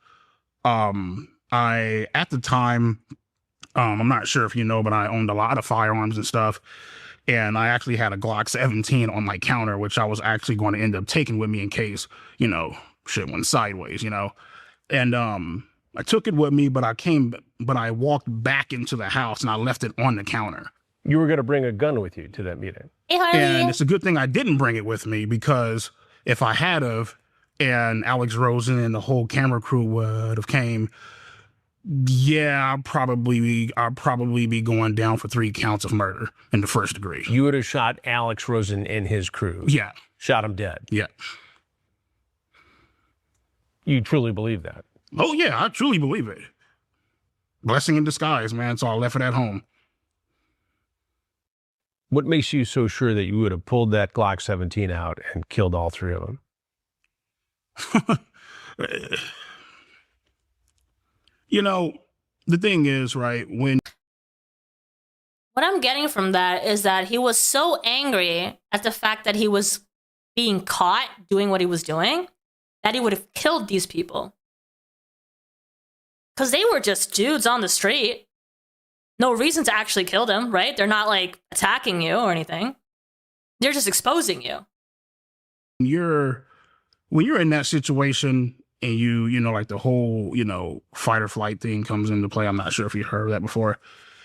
At the time, I'm not sure if you know, but I owned a lot of firearms and stuff. And I actually had a Glock 17 on my counter, which I was actually going to end up taking with me in case, shit went sideways, And I took it with me, but I walked back into the house and I left it on the counter. You were going to bring a gun with you to that meeting. And it's a good thing I didn't bring it with me, because if I had of, and Alex Rosen and the whole camera crew would have came, yeah, I'd probably be going down for 3 counts of murder in the first degree. You would have shot Alex Rosen and his crew. Yeah. Shot him dead. Yeah. You truly believe that? Oh, yeah, I truly believe it. Blessing in disguise, man. So I left it at home. What makes you so sure that you would have pulled that Glock 17 out and killed all 3 of them? The thing is, right, when What I'm getting from that is that he was so angry at the fact that he was being caught doing what he was doing that he would have killed these people. Because they were just dudes on the street. No reason to actually kill them, right? They're not like attacking you or anything. They're just exposing you. When you're in that situation and you know, like the whole, you know, fight or flight thing comes into play. I'm not sure if you heard of that before.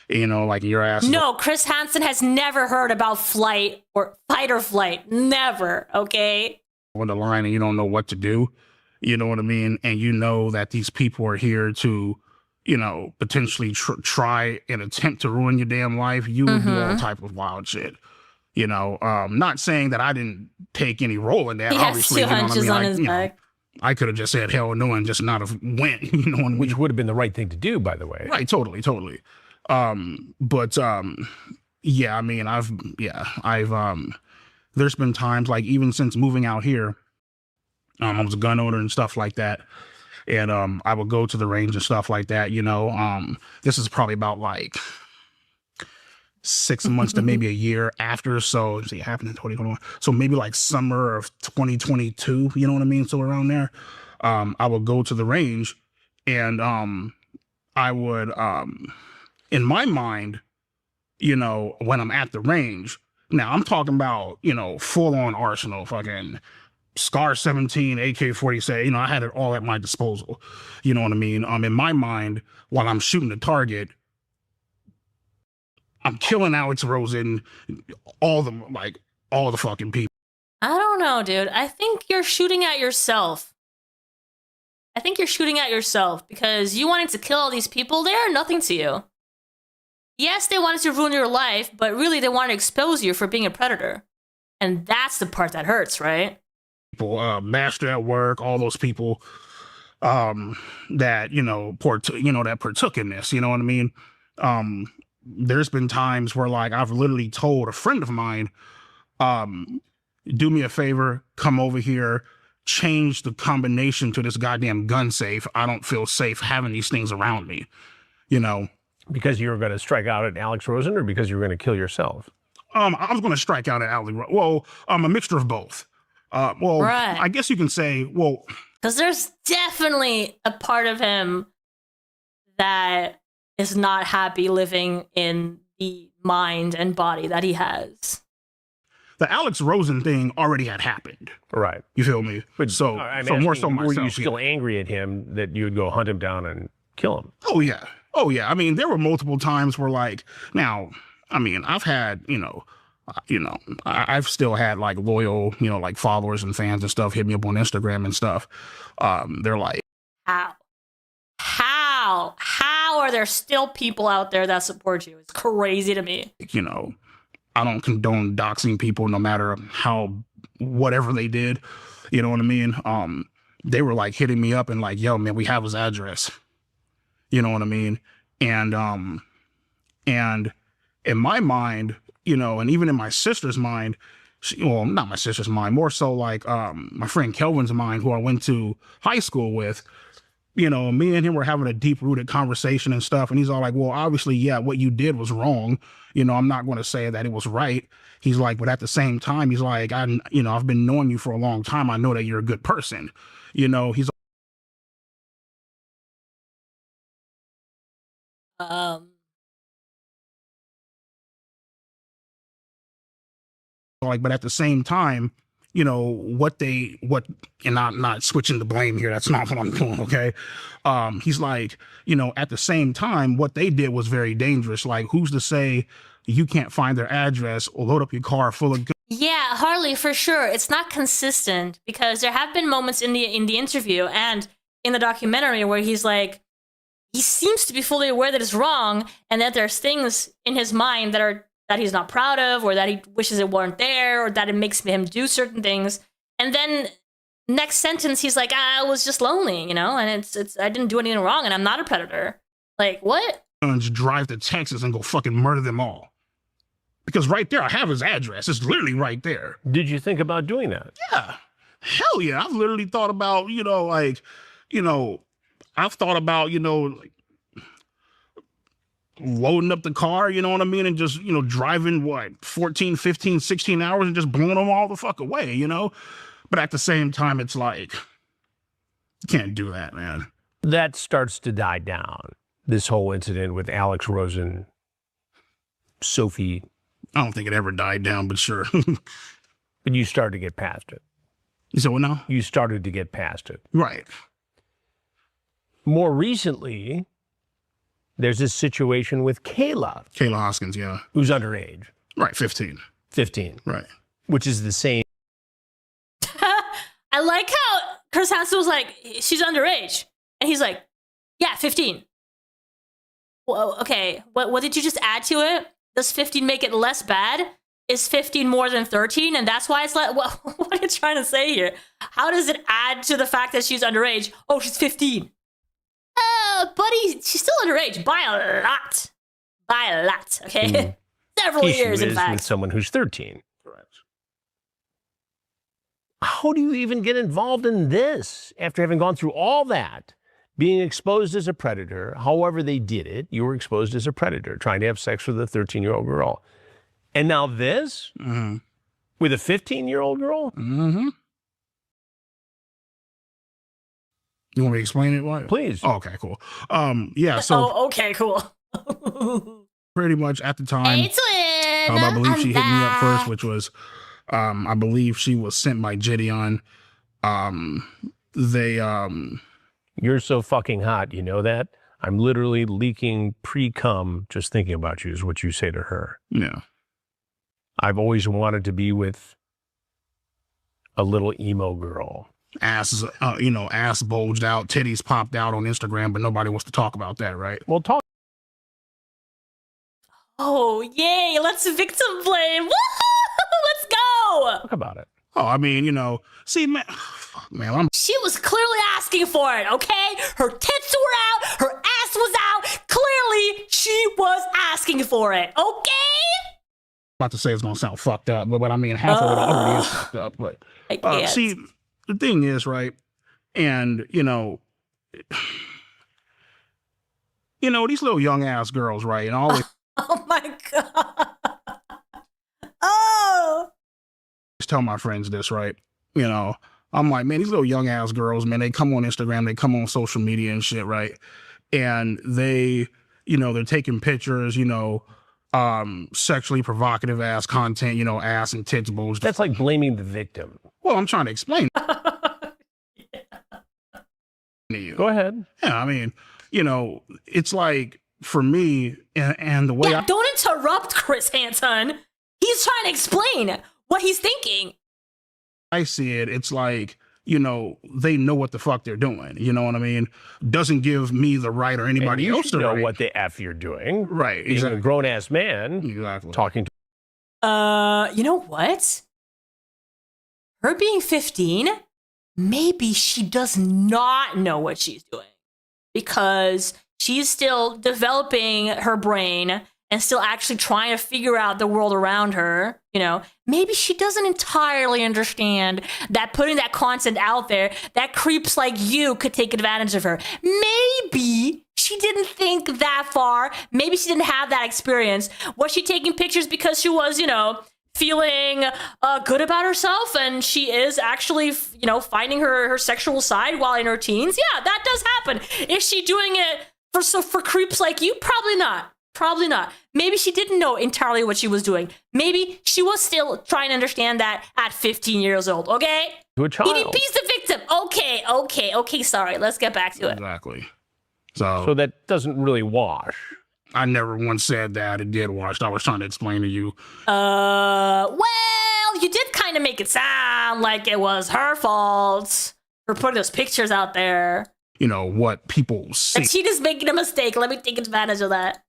You know, like your ass. No, Chris Hansen has never heard about flight or fight or flight. Never, okay? On the line and you don't know what to do. You know what I mean? And you know that these people are here to, you know, potentially try and attempt to ruin your damn life. You would do all type of wild shit. You know, not saying that I didn't take any role in that. He Obviously, has 2 hunches on his back. I could have just said hell no and just not have went. You know what I mean? Which would have been the right thing to do, by the way. Right, totally. Yeah, I mean, I've there's been times like even since moving out here, I was a gun owner and stuff like that. And I would go to the range and stuff like that, you know. This is probably about like 6 months to maybe a year after. So it happened in 2021. So maybe like summer of 2022, you know what I mean? So around there, I would go to the range and I would in my mind, you know, when I'm at the range, now I'm talking about, you know, full on arsenal, fucking Scar 17, AK-47, you know, I had it all at my disposal. You know what I mean? In my mind, while I'm shooting the target, I'm killing Alex Rosen, all the fucking people. I don't know, dude. I think you're shooting at yourself. I think you're shooting at yourself because you wanted to kill all these people. They are nothing to you. Yes, they wanted to ruin your life, but really they wanted to expose you for being a predator. And that's the part that hurts, right? People, Master at Work, all those people that, you know, that partook in this, you know what I mean? There's been times where like I've literally told a friend of mine, do me a favor, come over here, change the combination to this goddamn gun safe. I don't feel safe having these things around me, you know. Because you were going to strike out at Alex Rosen or because you were going to kill yourself? I was going to strike out at Alex Rosen. Well, a mixture of both. Right. I guess you can say, well. Because there's definitely a part of him that is not happy living in the mind and body that he has. The Alex Rosen thing already had happened. Right. You feel me? But so more so myself. Were you still angry at him that you would go hunt him down and kill him? Oh, yeah. I mean, there were multiple times where like, now, I mean, I've had, I've still had like loyal, like followers and fans and stuff hit me up on Instagram and stuff. They're like, How are there still people out there that support you? It's crazy to me. I don't condone doxing people no matter whatever they did. You know what I mean? They were like hitting me up and like, yo, man, we have his address. You know what I mean? And in my mind, and even in my sister's mind, well, not my sister's mind, more so like my friend Kelvin's mind, who I went to high school with, me and him were having a deep-rooted conversation and stuff. And he's all like, well, obviously, yeah, what you did was wrong. I'm not going to say that it was right. He's like, but at the same time, he's like, I've been knowing you for a long time. I know that you're a good person. He's like, but at the same time, and I'm not switching the blame here. That's not what I'm doing. Okay. He's like, at the same time, what they did was very dangerous. Like, who's to say you can't find their address or load up your car full of guns? Yeah, Harley, for sure. It's not consistent because there have been moments in the interview and in the documentary where he's like, he seems to be fully aware that it's wrong and that there's things in his mind that he's not proud of, or that he wishes it weren't there, or that it makes him do certain things. And then next sentence, he's like, I was just lonely, and it's I didn't do anything wrong, and I'm not a predator. Like, what? Drive to Texas and go fucking murder them all. Because right there, I have his address. It's literally right there. Did you think about doing that? Yeah. Hell yeah. I've literally thought about, I've thought about, loading up the car, you know what I mean? And just, you know, driving, 14, 15, 16 hours and just blowing them all the fuck away, you know? But at the same time, it's like, you can't do that, man. That starts to die down. This whole incident with Alex Rosen, Sophie. I don't think it ever died down, but sure. But you started to get past it. So what now? You started to get past it. Right. More recently, there's this situation with Kayla. Kayla Hoskins, yeah. Who's underage. Right, 15. 15. Right. Which is the same. I like how Chris Hansen was like, she's underage. And he's like, yeah, 15. Well, okay, what did you just add to it? Does 15 make it less bad? Is 15 more than 13? And that's why it's like, well, what are you trying to say here? How does it add to the fact that she's underage? Oh, she's 15. Buddy, she's still underage by a lot. By a lot, okay? Several years, in fact. With someone who's 13. Correct. How do you even get involved in this after having gone through all that? Being exposed as a predator, however they did it, you were exposed as a predator, trying to have sex with a 13-year-old girl. And now this? Mm-hmm. With a 15-year-old girl? Mm-hmm. You want me to explain it? What? Please. Oh, okay, cool. Yeah, so Oh, okay, cool. pretty much at the time, Hey, twin! I believe she hit me up first, back. which was, I believe she was sent by Gideon. You're so fucking hot, you know that? I'm literally leaking pre-cum just thinking about you is what you say to her. Yeah. I've always wanted to be with a little emo girl. Ass, ass bulged out, titties popped out on Instagram, but nobody wants to talk about that, right? Well, talk. Oh, yay, let's victim blame. Woo-hoo! Let's go! Talk about it. Oh, I mean, see, man, man, She was clearly asking for it, okay? Her tits were out, her ass was out. Clearly, she was asking for it, okay? about to say it's gonna sound fucked up, but I mean, half of it already is fucked up. But I can't. see, the thing is, right, and these little young ass girls, right, and I always Oh my god. Oh. tell my friends this, right, I'm like, man, these little young ass girls, man, they come on Instagram, they come on social media and shit, right, and they, they're taking pictures, sexually provocative ass content, ass and tits bulged. That's like blaming the victim. Well, I'm trying to explain to you. Go ahead. Yeah, I mean, it's like for me and the way Yeah, don't interrupt Chris Hansen. He's trying to explain what he's thinking. I see it, it's like, they know what the fuck they're doing. You know what I mean? Doesn't give me the right or anybody And you else should the know right. what the F you're doing. Right, Being exactly. a grown-ass man Exactly. talking to... You know what? Her being 15, maybe she does not know what she's doing because she's still developing her brain and still actually trying to figure out the world around her. Maybe she doesn't entirely understand that putting that content out there, that creeps like you could take advantage of her. Maybe she didn't think that far. Maybe she didn't have that experience. Was she taking pictures because she was, feeling good about herself and she is actually, finding her sexual side while in her teens? Yeah, that does happen. Is she doing it for creeps like you? Probably not. Probably not. Maybe she didn't know entirely what she was doing. Maybe she was still trying to understand that at 15 years old, okay? a child. EDP's the victim. Okay, sorry. Let's get back to it. Exactly. So So that doesn't really wash. I never once said that it did wash. I was trying to explain to you. Well, you did kind of make it sound like it was her fault for putting those pictures out there. What people see. And she just making a mistake. Let me take advantage of that.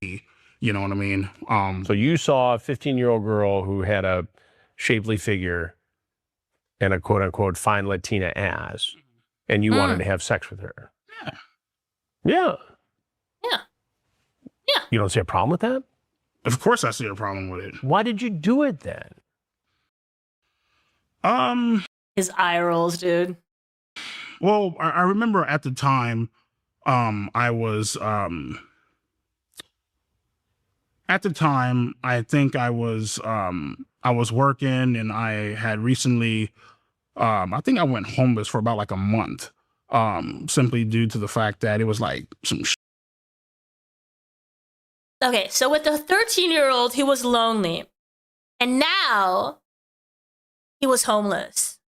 You know what I mean? So you saw a 15-year-old girl who had a shapely figure and a quote-unquote fine Latina ass, and you wanted to have sex with her. Yeah. Yeah. Yeah. You don't see a problem with that? Of course I see a problem with it. Why did you do it then? His eye rolls, dude. Well, I remember at the time, I was, At the time, I think I was working, and I had recently, I think I went homeless for about like a month, simply due to the fact that it was like some Okay, so with the 13-year-old, he was lonely. And now he was homeless.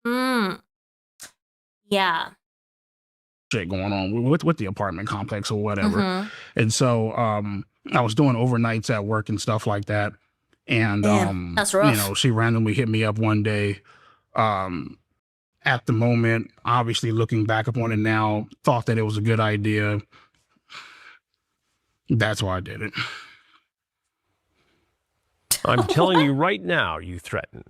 Yeah. shit going on with the apartment complex or whatever. And so I was doing overnights at work and stuff like that. And Damn, that's rough. you know, she randomly hit me up one day. At the moment, obviously looking back upon it now, thought that it was a good idea. That's why I did it. I'm telling you right now, you threaten.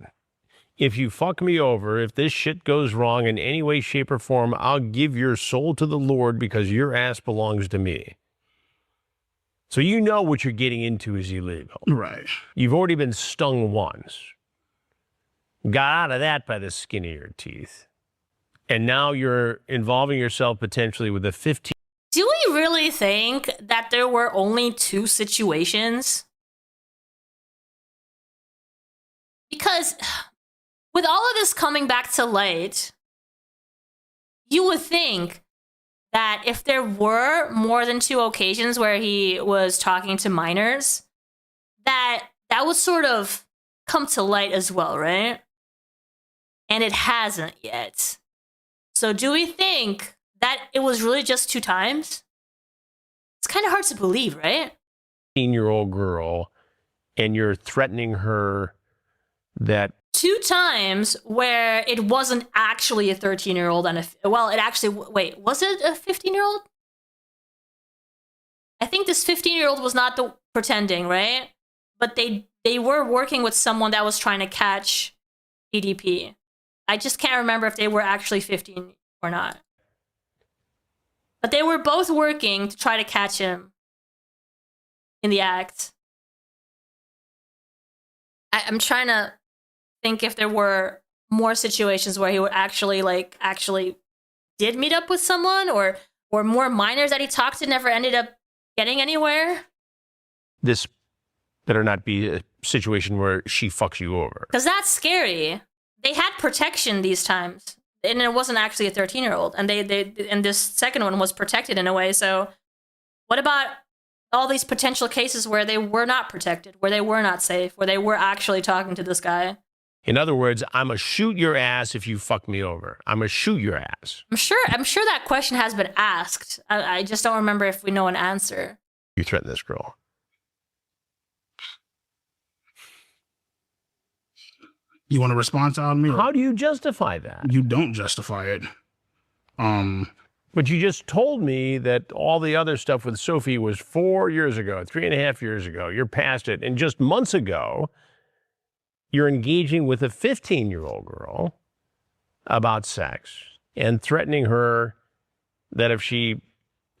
If you fuck me over, if this shit goes wrong in any way, shape, or form, I'll give your soul to the Lord because your ass belongs to me. So you know what you're getting into is illegal. Right. You've already been stung once. Got out of that by the skin of your teeth. And now you're involving yourself potentially with a 15. Do we really think that there were only 2 situations? Because with all of this coming back to light, you would think that if there were more than 2 occasions where he was talking to minors, that would sort of come to light as well, right? And it hasn't yet. So do we think that it was really just 2 times? It's kind of hard to believe, right? 15-year-old girl, and you're threatening her that 2 times where it wasn't actually a 13-year-old and it actually, wait, was it a 15-year-old? I think this 15-year-old was not the pretending, right? But they were working with someone that was trying to catch EDP. I just can't remember if they were actually 15 or not. But they were both working to try to catch him in the act. I'm trying to think if there were more situations where he would actually did meet up with someone, or more minors that he talked to never ended up getting anywhere. this better not be a situation where she fucks you over. Because that's scary. They had protection these times, and it wasn't actually a 13-year-old, and and this second one was protected in a way. So what about all these potential cases where they were not protected, where they were not safe, where they were actually talking to this guy? In other words, I'm going to shoot your ass if you fuck me over. I'm going to shoot your ass. I'm sure that question has been asked. I just don't remember if we know an answer. You threaten this girl. You want to respond to me? How do you justify that? You don't justify it. But you just told me that all the other stuff with Sophie was 4 years ago, 3.5 years ago. You're past it. And just months ago, you're engaging with a 15-year-old girl about sex and threatening her that if she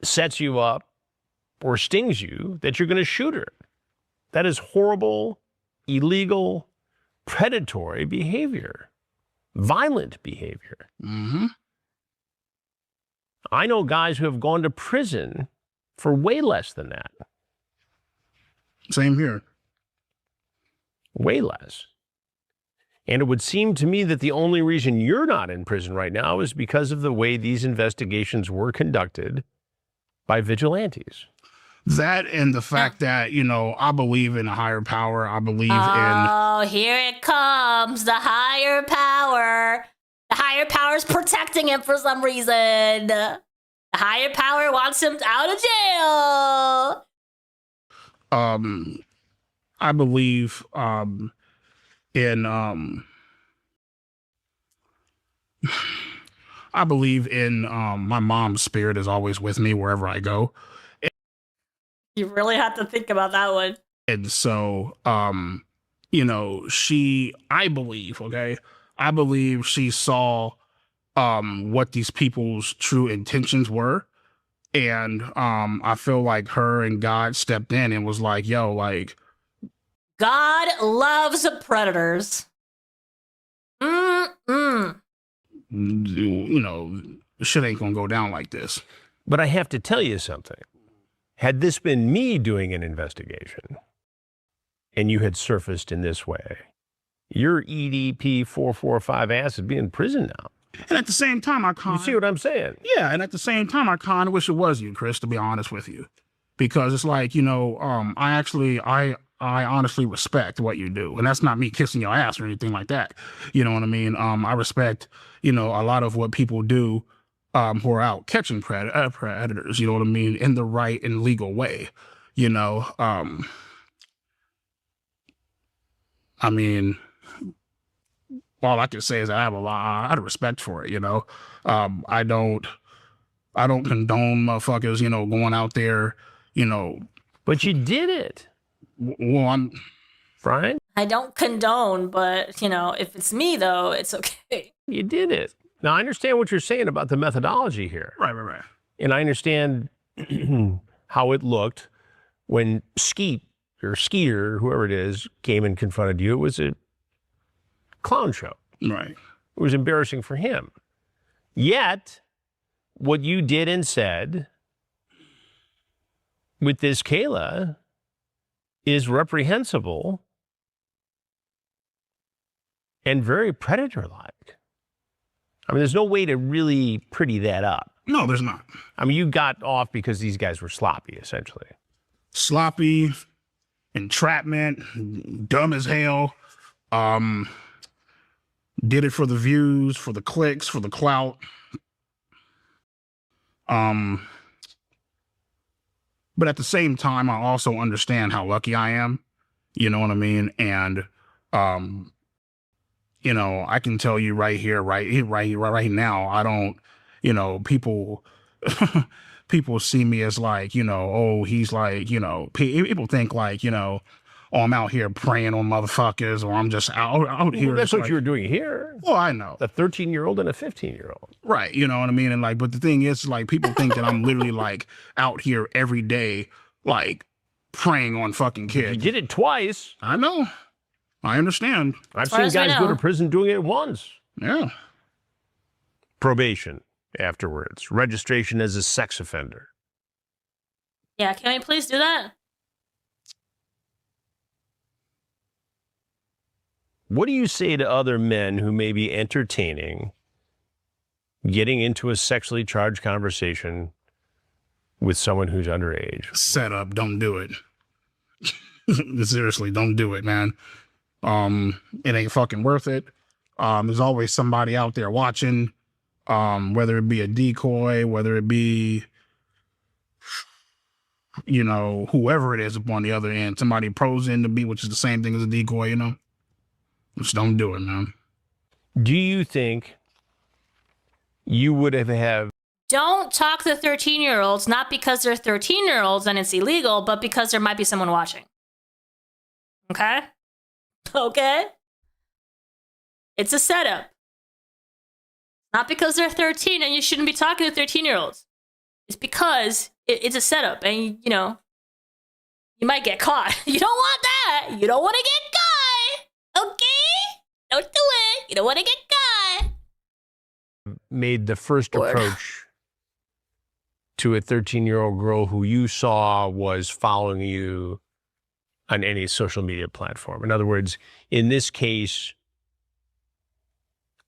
sets you up or stings you, that you're going to shoot her. That is horrible, illegal, predatory behavior, violent behavior. Mm-hmm. I know guys who have gone to prison for way less than that. Same here. Way less. And it would seem to me that the only reason you're not in prison right now is because of the way these investigations were conducted by vigilantes. That and the fact that, you know, I believe in a higher power. I believe in... Oh, here it comes. The higher power. The higher power is protecting him for some reason. The higher power wants him out of jail. I believe in I believe in my mom's spirit is always with me wherever I go. You really have to think about that one. And so you know, I believe she saw what these people's true intentions were. And I feel like her and God stepped in and was like, yo, like, God loves predators. you know, shit ain't gonna go down like this. But I have to tell you something. Had this been me doing an investigation and you had surfaced in this way, your EDP445 ass would be in prison now. And at the same time, You see what I'm saying? Yeah, and at the same time, I kind of wish it was you, Chris, to be honest with you. Because it's like, I honestly respect what you do. And that's not me kissing your ass or anything like that. You know what I mean? I respect, a lot of what people do who are out catching predators, you know what I mean, in the right and legal way. All I can say is I have a lot of respect for it, I don't condone motherfuckers, going out there, But you did it. Well, Brian? I don't condone, but, if it's me, though, it's okay. You did it. Now, I understand what you're saying about the methodology here. Right. And I understand how it looked when Skeeter, whoever it is, came and confronted you. It was a clown show. Right. It was embarrassing for him. Yet, what you did and said with this Kayla is reprehensible and very predator-like. I mean, there's no way to really pretty that up. No, there's not. I mean, you got off because these guys were sloppy, essentially. Sloppy, entrapment, dumb as hell. Did it for the views, for the clicks, for the clout. But at the same time, I also understand how lucky I am. You know what I mean? And, I can tell you right here, right now, I don't, people, people see me as like, he's like, people think like, I'm out here preying on motherfuckers, or I'm just out here. Well, that's what you were doing here. Well, I know. A 13-year-old and a 15-year-old. Right. You know what I mean? And like, but the thing is, like, people think that I'm literally like out here every day, like preying on fucking kids. You did it twice. I know. I understand. I've seen guys go to prison doing it once. Yeah. Probation afterwards. Registration as a sex offender. Yeah, can we please do that? What do you say to other men who may be entertaining getting into a sexually charged conversation with someone who's underage? Set up. Don't do it. Seriously, don't do it, man. It ain't fucking worth it. There's always somebody out there watching, whether it be a decoy, whether it be, whoever it is upon the other end, somebody pros in to be, which is the same thing as a decoy, Just don't do it, man. Do you think you would have... Don't talk to 13-year-olds, not because they're 13-year-olds and it's illegal, but because there might be someone watching. Okay? Okay? It's a setup. Not because they're 13 and you shouldn't be talking to 13-year-olds. It's because it's a setup and, you might get caught. You don't want that. You don't want to get caught. Okay? Don't do it. You don't want to get caught. Made the first approach to a 13-year-old girl who you saw was following you on any social media platform. In other words, in this case,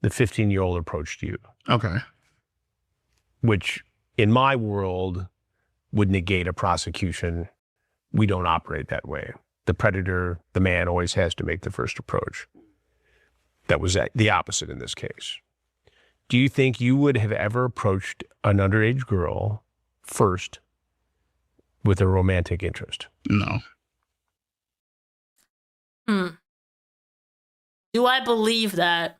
the 15-year-old approached you. Okay. Which, in my world, would negate a prosecution. We don't operate that way. The predator, the man, always has to make the first approach. That was the opposite in this case. Do you think you would have ever approached an underage girl first with a romantic interest? No. Do I believe that?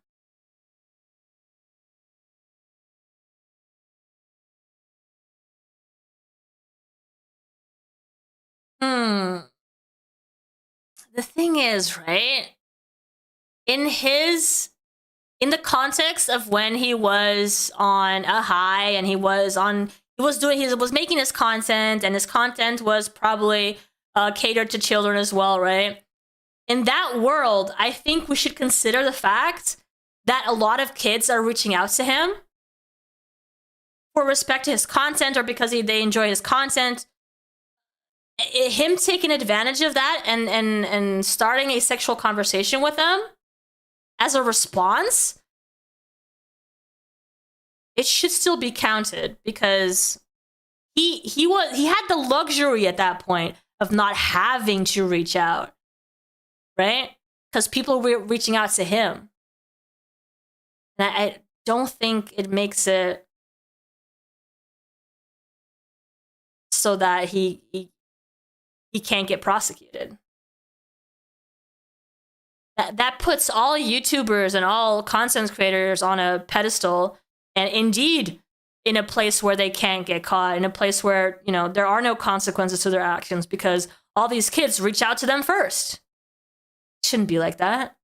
The thing is, right? In the context of when he was on a high and he was making his content, and his content was probably catered to children as well, right? In that world, I think we should consider the fact that a lot of kids are reaching out to him for respect to his content or because they enjoy his content. him taking advantage of that and starting a sexual conversation with them as a response, it should still be counted, because he had the luxury at that point of not having to reach out, right? Because people were reaching out to him. And I don't think it makes it so that he can't get prosecuted. That puts all YouTubers and all content creators on a pedestal, and indeed in a place where they can't get caught, in a place where, you know, there are no consequences to their actions because all these kids reach out to them first. It shouldn't be like that.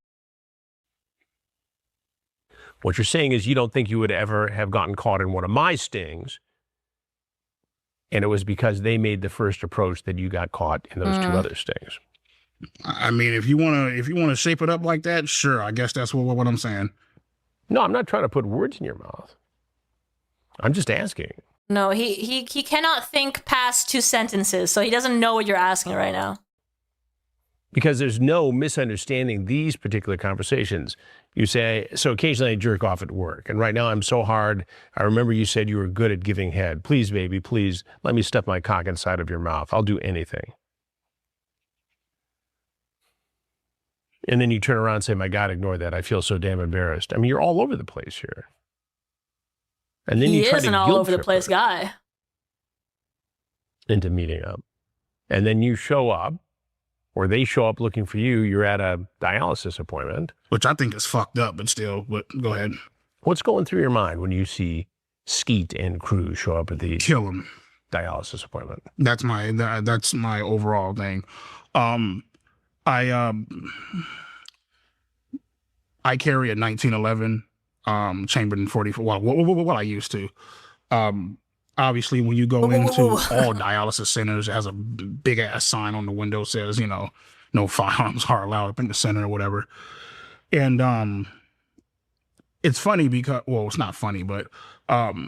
What you're saying is you don't think you would ever have gotten caught in one of my stings, and it was because they made the first approach that you got caught in those two other stings. I mean, if you wanna shape it up like that, sure. I guess that's what I'm saying. No, I'm not trying to put words in your mouth. I'm just asking. No, he cannot think past 2 sentences, so he doesn't know what you're asking right now. Because there's no misunderstanding these particular conversations. You say, so occasionally I jerk off at work, and right now I'm so hard. I remember you said you were good at giving head. Please, baby, please, let me stuff my cock inside of your mouth. I'll do anything. And then you turn around and say, my God, ignore that. I feel so damn embarrassed. I mean, you're all over the place here. And then He you try is to an all over the place guy. Into meeting up. And then you show up, or they show up looking for you. You're at a dialysis appointment. Which I think is fucked up, but still, but go ahead. What's going through your mind when you see Skeet and crew show up at the Kill him. dialysis appointment? That's my overall thing. I carry a 1911 chambered in 44. Well, what I used to. Obviously, when you go into all dialysis centers, it has a big ass sign on the window says, you know, no firearms are allowed up in the center or whatever. And it's funny because, well, it's not funny, but what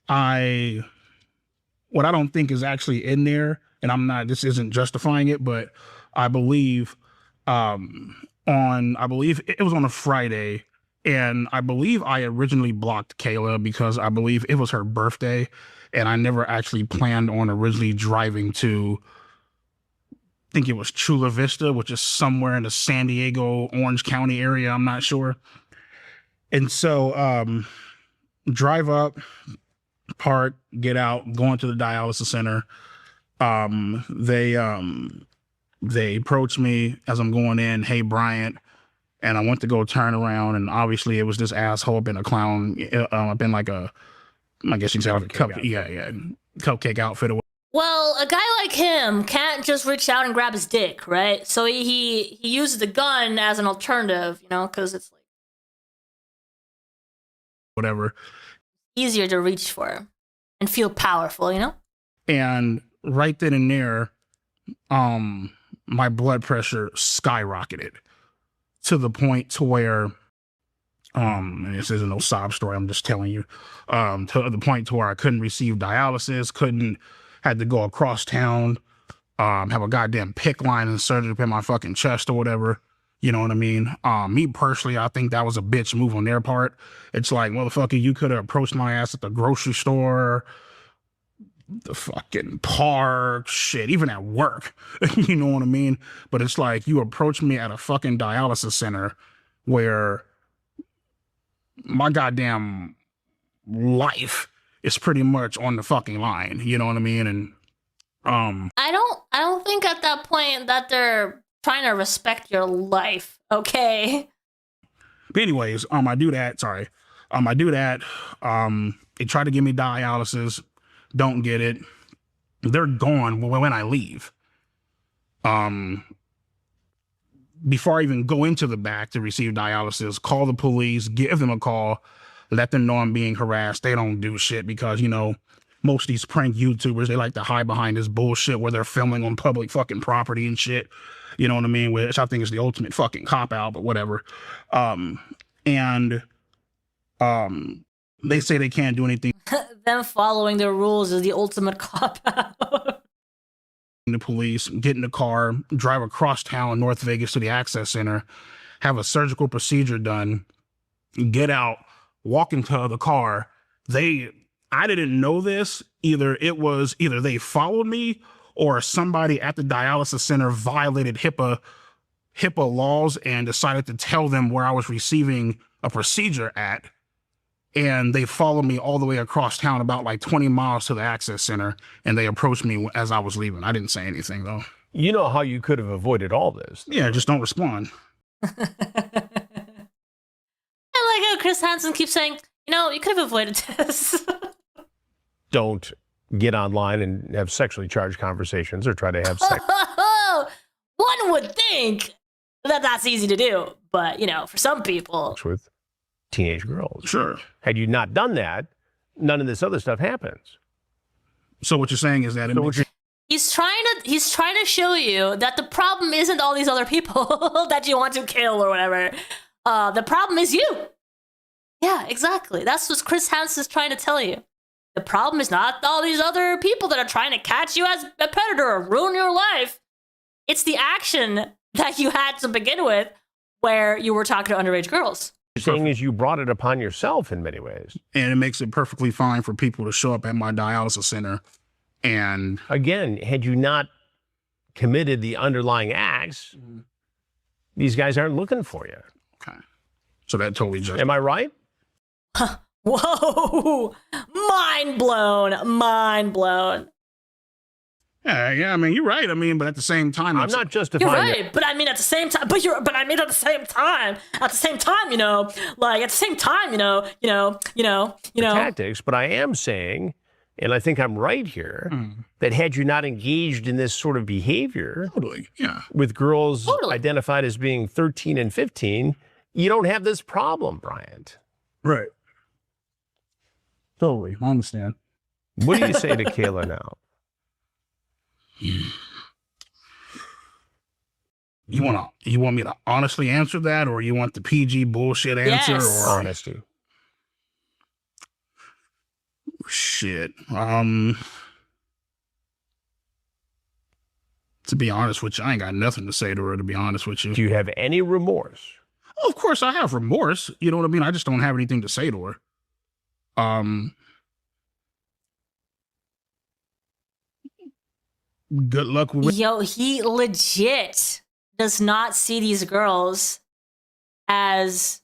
I don't think is actually in there, and this isn't justifying it, but I believe I believe it was on a Friday, and I believe I originally blocked Kayla because I believe it was her birthday, and I never actually planned on originally driving to, I think it was Chula Vista, which is somewhere in the San Diego, Orange County area. I'm not sure. And so drive up, park, get out, go into the dialysis center. They approached me as I'm going in, hey, Bryant. And I went to go turn around, and obviously it was this asshole been a clown, been like a, I guess you can say like a cupcake outfit. Well, a guy like him can't just reach out and grab his dick, right? So he uses the gun as an alternative, you know, because it's like whatever, easier to reach for and feel powerful, you know? And right then and there, my blood pressure skyrocketed to the point to where, and this isn't no sob story, I'm just telling you, to the point to where I couldn't receive dialysis, had to go across town, have a goddamn PICC line inserted up in my fucking chest or whatever. You know what I mean? Me personally, I think that was a bitch move on their part. It's like, motherfucker, you could have approached my ass at the grocery store, the fucking park, shit, even at work. You know what I mean? But it's like, you approach me at a fucking dialysis center where my goddamn life is pretty much on the fucking line. You know what I mean? And I don't think at that point that they're trying to respect your life, okay? But anyways, I do that. Sorry. I do that. They try to give me dialysis. Don't get it. They're gone when I leave. Before I even go into the back to receive dialysis, call the police, give them a call, let them know I'm being harassed. They don't do shit because, you know, most of these prank YouTubers, they like to hide behind this bullshit where they're filming on public fucking property and shit. You know what I mean? Which I think is the ultimate fucking cop-out, but whatever. They say they can't do anything. Them following their rules is the ultimate cop-out. the police, get in the car, drive across town, North Vegas, to the Access Center, have a surgical procedure done, get out, walk into the car. I didn't know this. Either they followed me or somebody at the dialysis center violated HIPAA laws and decided to tell them where I was receiving a procedure at. And they followed me all the way across town, about like 20 miles to the Access Center, and they approached me as I was leaving. I didn't say anything, though. You know how you could have avoided all this. Yeah, just don't respond. I like how Chris Hansen keeps saying, you could have avoided this. Don't get online and have sexually charged conversations or try to have sex. One would think that that's easy to do, but, for some people. With teenage girls. Sure. Had you not done that, none of this other stuff happens. So what you're saying is that he's trying to show you that the problem isn't all these other people that you want to kill or whatever. The problem is you. Yeah, exactly. That's what Chris Hansen's trying to tell you. The problem is not all these other people that are trying to catch you as a predator or ruin your life. It's the action that you had to begin with where you were talking to underage girls. The thing is, you brought it upon yourself in many ways. And it makes it perfectly fine for people to show up at my dialysis center. And again, had you not committed the underlying acts, these guys aren't looking for you. Okay. So that totally just... Am I right? Whoa! Mind blown. Yeah, I mean, you're right. I mean, but at the same time, I'm not justifying. You're right, but I mean, at the same time, like at the same time, tactics. But I am saying, and I think I'm right here, that had you not engaged in this sort of behavior, totally, yeah, with girls identified as being 13 and 15, you don't have this problem, Bryant. Right. Totally, I understand. What do you say to Kayla now? You want me to honestly answer that, or you want the PG bullshit answer? Yes. Or honesty? Shit. To be honest with you, I ain't got nothing to say to her, to be honest with you. Do you have any remorse? Oh, of course I have remorse. You know what I mean? I just don't have anything to say to her. Good luck with... Yo, he legit does not see these girls as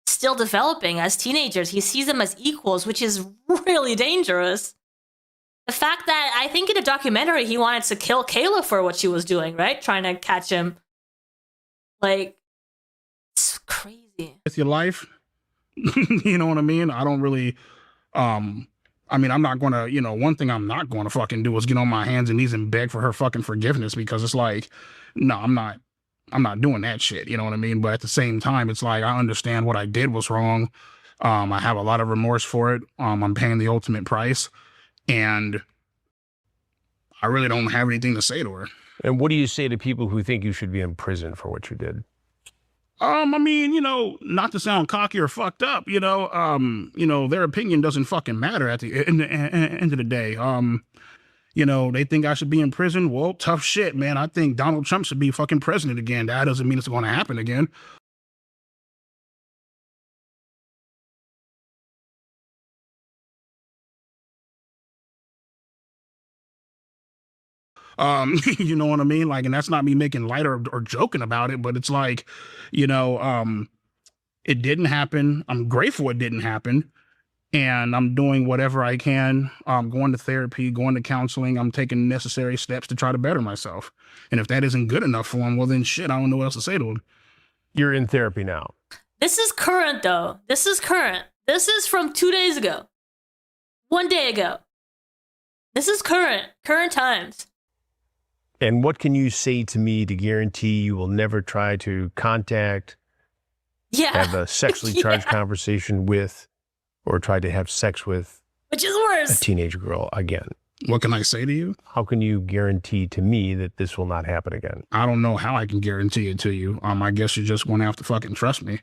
still developing as teenagers. He sees them as equals, which is really dangerous. The fact that I think in a documentary he wanted to kill Kayla for what she was doing, right? Trying to catch him. Like, it's crazy. With your life, you know what I mean? I don't really, I mean, I'm not going to, one thing I'm not going to fucking do is get on my hands and knees and beg for her fucking forgiveness, because it's like, no, I'm not doing that shit. You know what I mean? But at the same time, it's like, I understand what I did was wrong. I have a lot of remorse for it. I'm paying the ultimate price, and I really don't have anything to say to her. And what do you say to people who think you should be in prison for what you did? I mean, not to sound cocky or fucked up, their opinion doesn't fucking matter at the end of the day. They think I should be in prison. Well, tough shit, man. I think Donald Trump should be fucking president again. That doesn't mean it's going to happen again. You know what I mean? Like, and that's not me making light or joking about it, but it's like, it didn't happen. I'm grateful it didn't happen. And I'm doing whatever I can. Going to therapy, going to counseling. I'm taking necessary steps to try to better myself. And if that isn't good enough for him, well then shit, I don't know what else to say to him. You're in therapy now. This is current though. This is current. This is from 2 days ago. 1 day ago. This is current times. And what can you say to me to guarantee you will never try to contact, have a sexually charged conversation with, or try to have sex with, which is worse, a teenage girl again? What can I say to you? How can you guarantee to me that this will not happen again? I don't know how I can guarantee it to you. I guess you're just going to have to fucking trust me.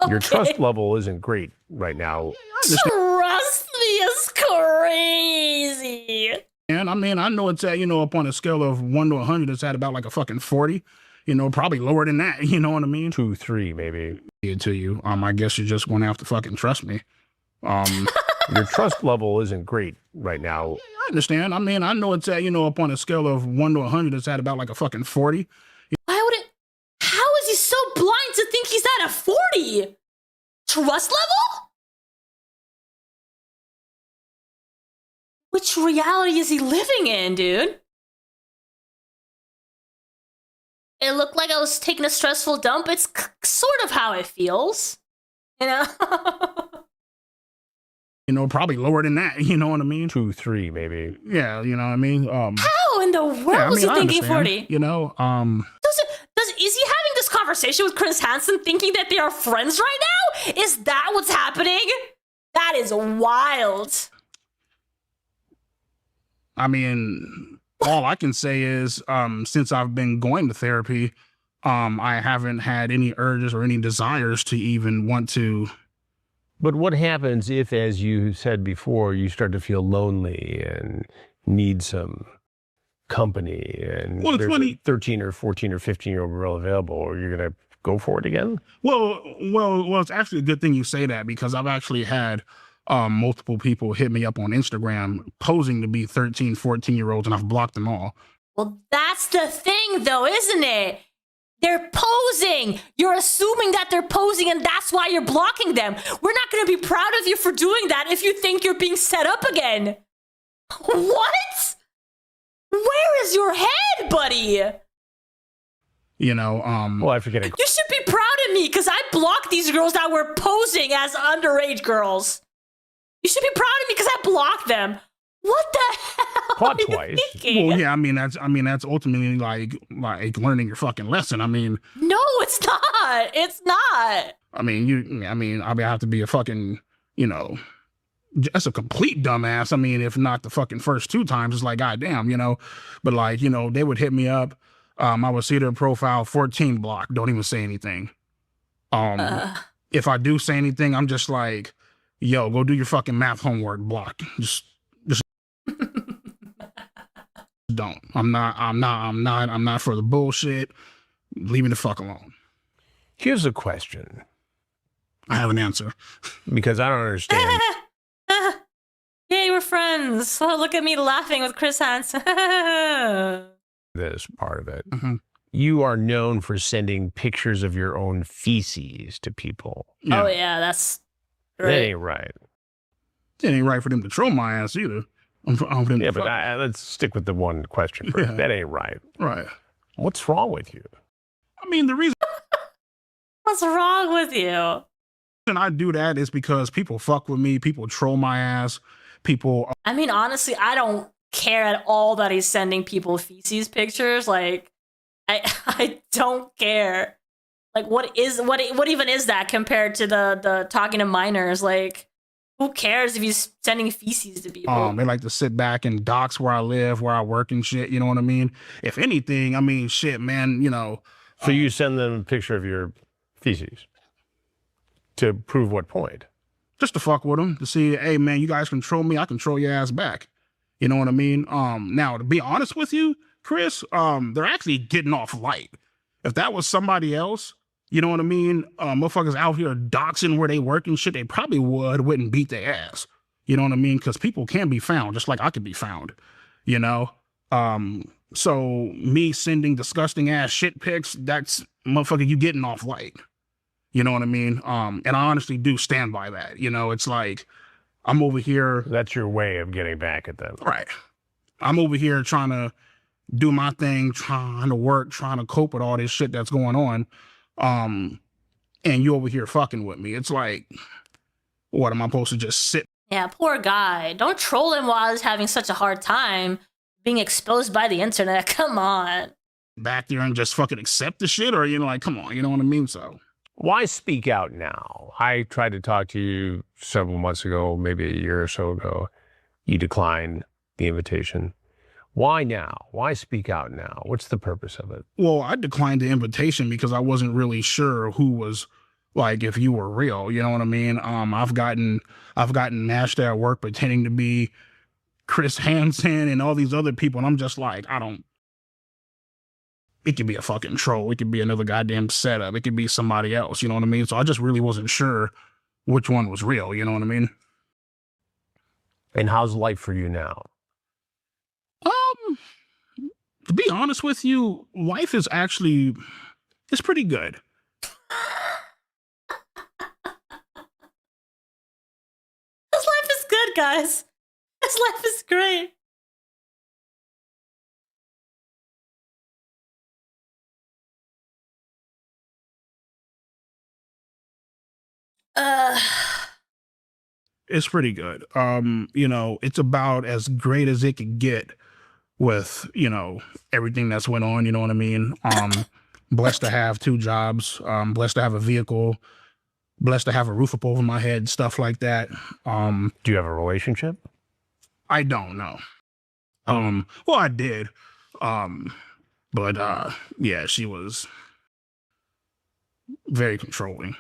Your trust level isn't great right now. Trust me is crazy. And I mean, I know it's at, up on a scale of 1 to 100, it's at about like a fucking 40, probably lower than that. You know what I mean? 2, 3, maybe. To you. I guess you're just going to have to fucking trust me. Your trust level isn't great right now. I understand. I mean, I know it's at, up on a scale of 1 to 100, it's at about like a fucking 40. Why would it? How is he so blind to think he's at a 40? Trust level? Which reality is he living in, dude? It looked like I was taking a stressful dump. It's sort of how it feels, you know? Probably lower than that. You know what I mean? 2, 3, maybe. Yeah, you know what I mean? How in the world was he thinking 40? Is he having this conversation with Chris Hansen thinking that they are friends right now? Is that what's happening? That is wild. I mean, all I can say is, since I've been going to therapy, I haven't had any urges or any desires to even want to. But what happens if, as you said before, you start to feel lonely and need some company, and well, there's a 13 or 14 or 15-year-old girl available, or you're going to go for it again? Well, it's actually a good thing you say that, because I've actually had multiple people hit me up on Instagram posing to be 13, 14-year-olds, and I've blocked them all. Well, that's the thing, though, isn't it? They're posing. You're assuming that they're posing, and that's why you're blocking them. We're not going to be proud of you for doing that if you think you're being set up again. What? Where is your head, buddy? Well, I forget it. You should be proud of me, because I blocked these girls that were posing as underage girls. You should be proud of me because I blocked them. What the hell Caught are you twice. thinking? Well, yeah, I mean that's ultimately like learning your fucking lesson. I mean, no, it's not. It's not. I mean, I have to be a fucking, just a complete dumbass. I mean, if not the fucking first 2 times, it's like, goddamn, But like, they would hit me up. I would see their profile, 14 block. Don't even say anything. If I do say anything, I'm just like, yo, go do your fucking math homework, block. Just don't. I'm not for the bullshit. Leave me the fuck alone. Here's a question. I have an answer. Because I don't understand. Yay, we're friends. Oh, look at me laughing with Chris Hansen. This part of it. Mm-hmm. You are known for sending pictures of your own feces to people. Yeah. Oh, yeah, that's right. That ain't right. It ain't right for them to troll my ass either. Yeah, but let's stick with the one question first. Yeah. That ain't right. Right. What's wrong with you? I mean, the reason What's wrong with you? I do that is because people fuck with me. People troll my ass. People. I mean, honestly, I don't care at all that he's sending people feces pictures. Like, I don't care. Like, what even is that compared to the talking to minors? Like, who cares if he's sending feces to people? They like to sit back and dox where I live, where I work and shit. You know what I mean? If anything, I mean, shit, man, So you send them a picture of your feces to prove what point? Just to fuck with them, to see, hey, man, you guys control me, I control your ass back. You know what I mean? Now, to be honest with you, Chris, they're actually getting off light. If that was somebody else, you know what I mean? Motherfuckers out here doxing where they work and shit, they probably wouldn't beat their ass. You know what I mean? Because people can be found, just like I could be found, So me sending disgusting ass shit pics, that's motherfucker, you getting off light. You know what I mean? And I honestly do stand by that. It's like, I'm over here. That's your way of getting back at them. Right. I'm over here trying to do my thing, trying to work, trying to cope with all this shit that's going on. And you over here fucking with me. It's like, what, am I supposed to just sit? Yeah, poor guy. Don't troll him while he's having such a hard time being exposed by the internet. Come on. Back there and just fucking accept the shit? Or, like, come on, you know what I mean? So. Why speak out now? I tried to talk to you several months ago, maybe a year or so ago. You declined the invitation. Why now? Why speak out now? What's the purpose of it? Well, I declined the invitation because I wasn't really sure who was, like, if you were real, you know what I mean? I've gotten mashed at work pretending to be Chris Hansen and all these other people. And I'm just like, it could be a fucking troll. It could be another goddamn setup. It could be somebody else. You know what I mean? So I just really wasn't sure which one was real. You know what I mean? And how's life for you now? To be honest with you, life is actually, it's pretty good. His life is good, guys. His life is great. It's pretty good. You know, it's about as great as it could get with, you know, everything that's went on, you know what I mean? Blessed to have 2 jobs, blessed to have a vehicle, blessed to have a roof up over my head, stuff like that. Do you have a relationship? I don't know. Well, I did. But yeah, she was very controlling.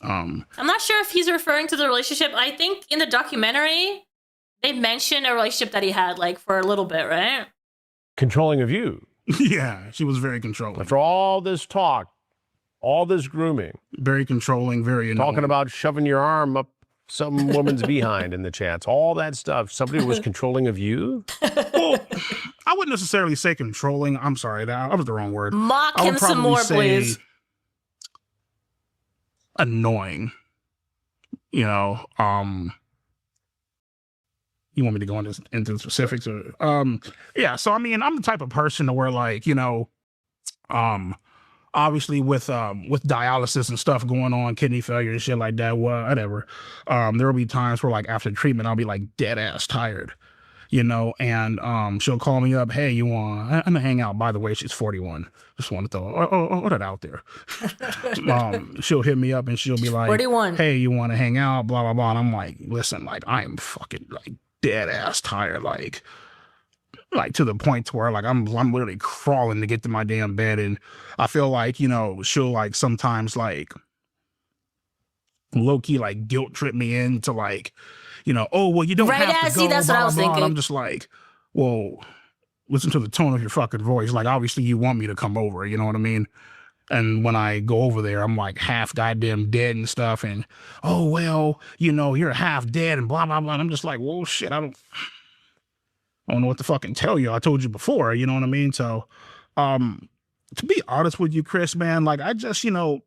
I'm not sure if he's referring to the relationship. I think in the documentary, they mention a relationship that he had, like, for a little bit, right? Controlling of you. Yeah, she was very controlling. After all this talk, all this grooming. Very controlling, very annoying. Talking about shoving your arm up some woman's behind in the chats. All that stuff. Somebody was controlling of you? Well, I wouldn't necessarily say controlling. I'm sorry, that was the wrong word. Mock him some more, please. Annoying. You know, you want me to go into the specifics? Or, yeah, so I mean, I'm the type of person to where, like, you know, obviously with dialysis and stuff going on, kidney failure and shit like that, whatever, there will be times where, like, after treatment, I'll be like dead ass tired, you know, and she'll call me up, hey, you want, I'm gonna hang out. By the way, she's 41. Just want to throw that out there. She'll hit me up and she'll be like, 41. Hey, you want to hang out? Blah, blah, blah. And I'm like, listen, like, I'm fucking like dead ass tired, like to the point to where, like, I'm literally crawling to get to my damn bed. And I feel like, you know, she'll, like, sometimes, like, low-key, like, guilt trip me into, like, you know, oh, well, you don't right, have to go, that's blah, what I was blah, thinking. and I'm just like, well, listen to the tone of your fucking voice. Like, obviously you want me to come over, you know what I mean? And when I go over there, I'm like half goddamn dead and stuff. And, oh, well, you know, you're half dead and blah, blah, blah. And I'm just like, well, shit, I don't know what to fucking tell you. I told you before, you know what I mean? So, to be honest with you, Chris, man, like, I just, you know,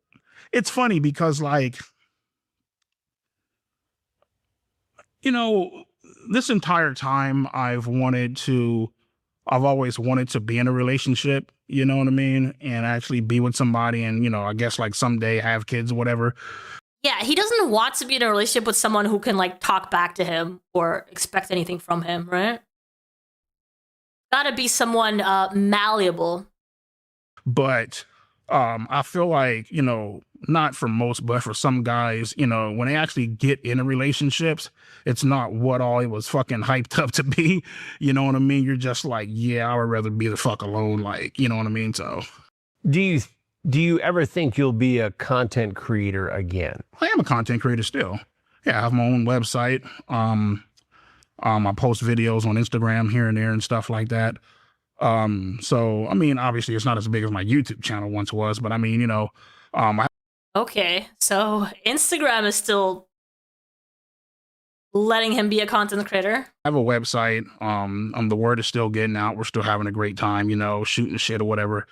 it's funny because, like, you know, this entire time I've always wanted to be in a relationship, you know what I mean? And actually be with somebody and, you know, I guess, like, someday have kids or whatever. Yeah, he doesn't want to be in a relationship with someone who can, like, talk back to him or expect anything from him, right? Gotta be someone malleable. But I feel like, you know, not for most, but for some guys, you know, when they actually get into relationships, it's not what all it was fucking hyped up to be. You know what I mean? You're just like, yeah, I would rather be the fuck alone. Like, you know what I mean? So Do you ever think you'll be a content creator again? I am a content creator still. Yeah, I have my own website. I post videos on Instagram here and there and stuff like that. So, I mean, obviously it's not as big as my YouTube channel once was, but I mean, you know, Okay, so Instagram is still letting him be a content creator. I have a website. The word is still getting out. We're still having a great time, you know, shooting shit or whatever.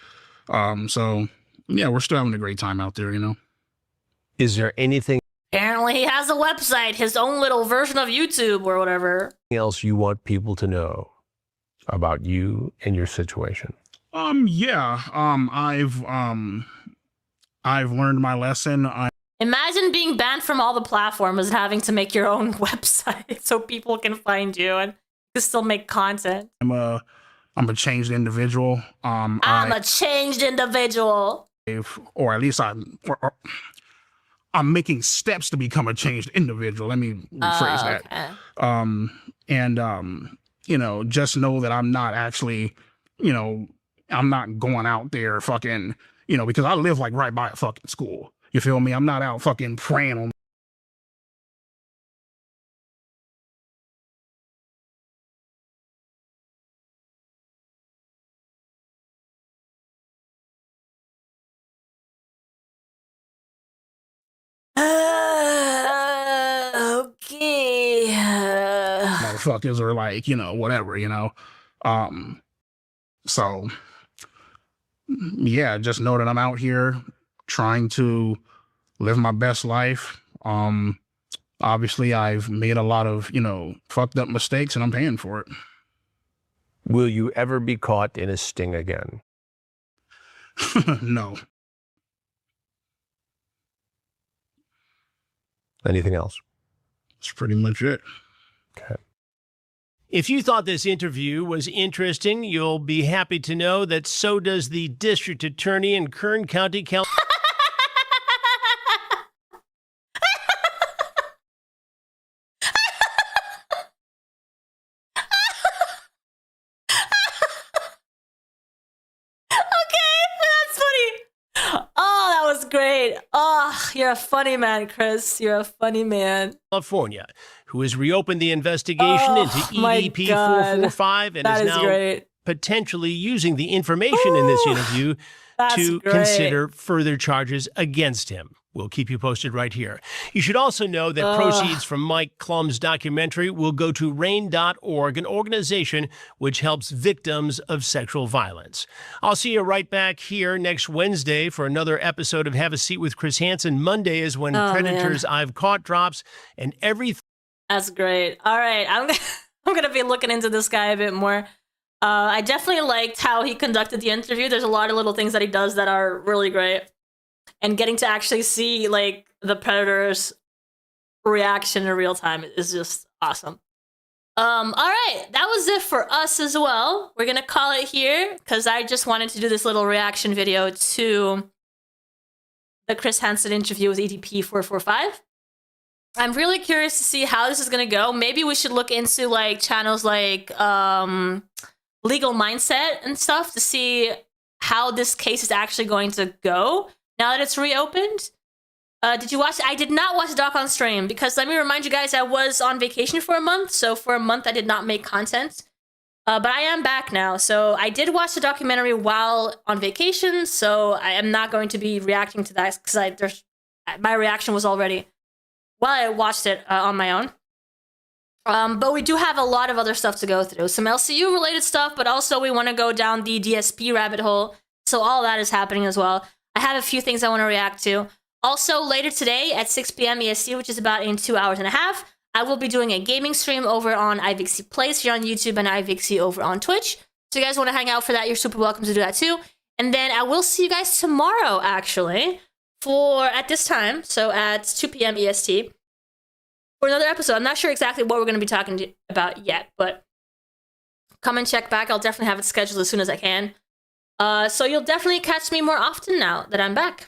So yeah, we're still having a great time out there, you know. Is there anything Apparently he has a website, his own little version of YouTube or whatever. else you want people to know about you and your situation? Yeah. I've learned my lesson. Imagine being banned from all the platforms and having to make your own website so people can find you and you still make content. I'm a changed individual. I'm a changed individual. Or at least I'm making steps to become a changed individual. Let me rephrase that. You know, just know that I'm not actually, you know, I'm not going out there fucking, you know, because I live like right by a fucking school. You feel me? I'm not out fucking praying on Okay. Motherfuckers are like, whatever, So, yeah, just know that I'm out here trying to live my best life. Obviously, I've made a lot of, fucked up mistakes, and I'm paying for it. Will you ever be caught in a sting again? No. Anything else? That's pretty much it. Okay. If you thought this interview was interesting, you'll be happy to know that so does the district attorney in Kern County, California. Great. Oh, you're a funny man, Chris. You're a funny man. California, who has reopened the investigation into EDP445 and is now potentially using the information in this interview to consider further charges against him. We'll keep you posted right here. You should also know that proceeds from Mike Klum's documentary will go to RAIN.org, an organization which helps victims of sexual violence. I'll see you right back here next Wednesday for another episode of Have a Seat with Chris Hansen. Monday is when Predators I've Caught drops, and everything. That's great. All right, I'm gonna be looking into this guy a bit more. I definitely liked how he conducted the interview. There's a lot of little things that he does that are really great. And getting to actually see like the Predator's reaction in real time is just awesome. All right, that was it for us as well. We're gonna call it here because I just wanted to do this little reaction video to the Chris Hansen interview with EDP445. I'm really curious to see how this is gonna go. Maybe we should look into like channels like Legal Mindset and stuff to see how this case is actually going to go. Now that it's reopened, did you watch it? I did not watch the doc on stream because let me remind you guys, I was on vacation for a month. So for a month, I did not make content. But I am back now. So I did watch the documentary while on vacation. So I am not going to be reacting to that because my reaction was already while I watched it on my own. But we do have a lot of other stuff to go through. Some LCU related stuff, but also we want to go down the DSP rabbit hole. So all that is happening as well. I have a few things I want to react to. Also, later today at 6 p.m. EST, which is about in 2.5 hours, I will be doing a gaming stream over on iVixey Plays here on YouTube and iVixey over on Twitch. So you guys want to hang out for that, you're super welcome to do that too. And then I will see you guys tomorrow, actually, at this time, so at 2 p.m. EST, for another episode. I'm not sure exactly what we're going to be talking about yet, but come and check back. I'll definitely have it scheduled as soon as I can. So you'll definitely catch me more often now that I'm back.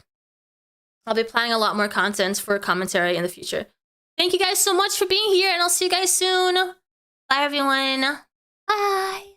I'll be planning a lot more content for commentary in the future. Thank you guys so much for being here, and I'll see you guys soon. Bye, everyone. Bye.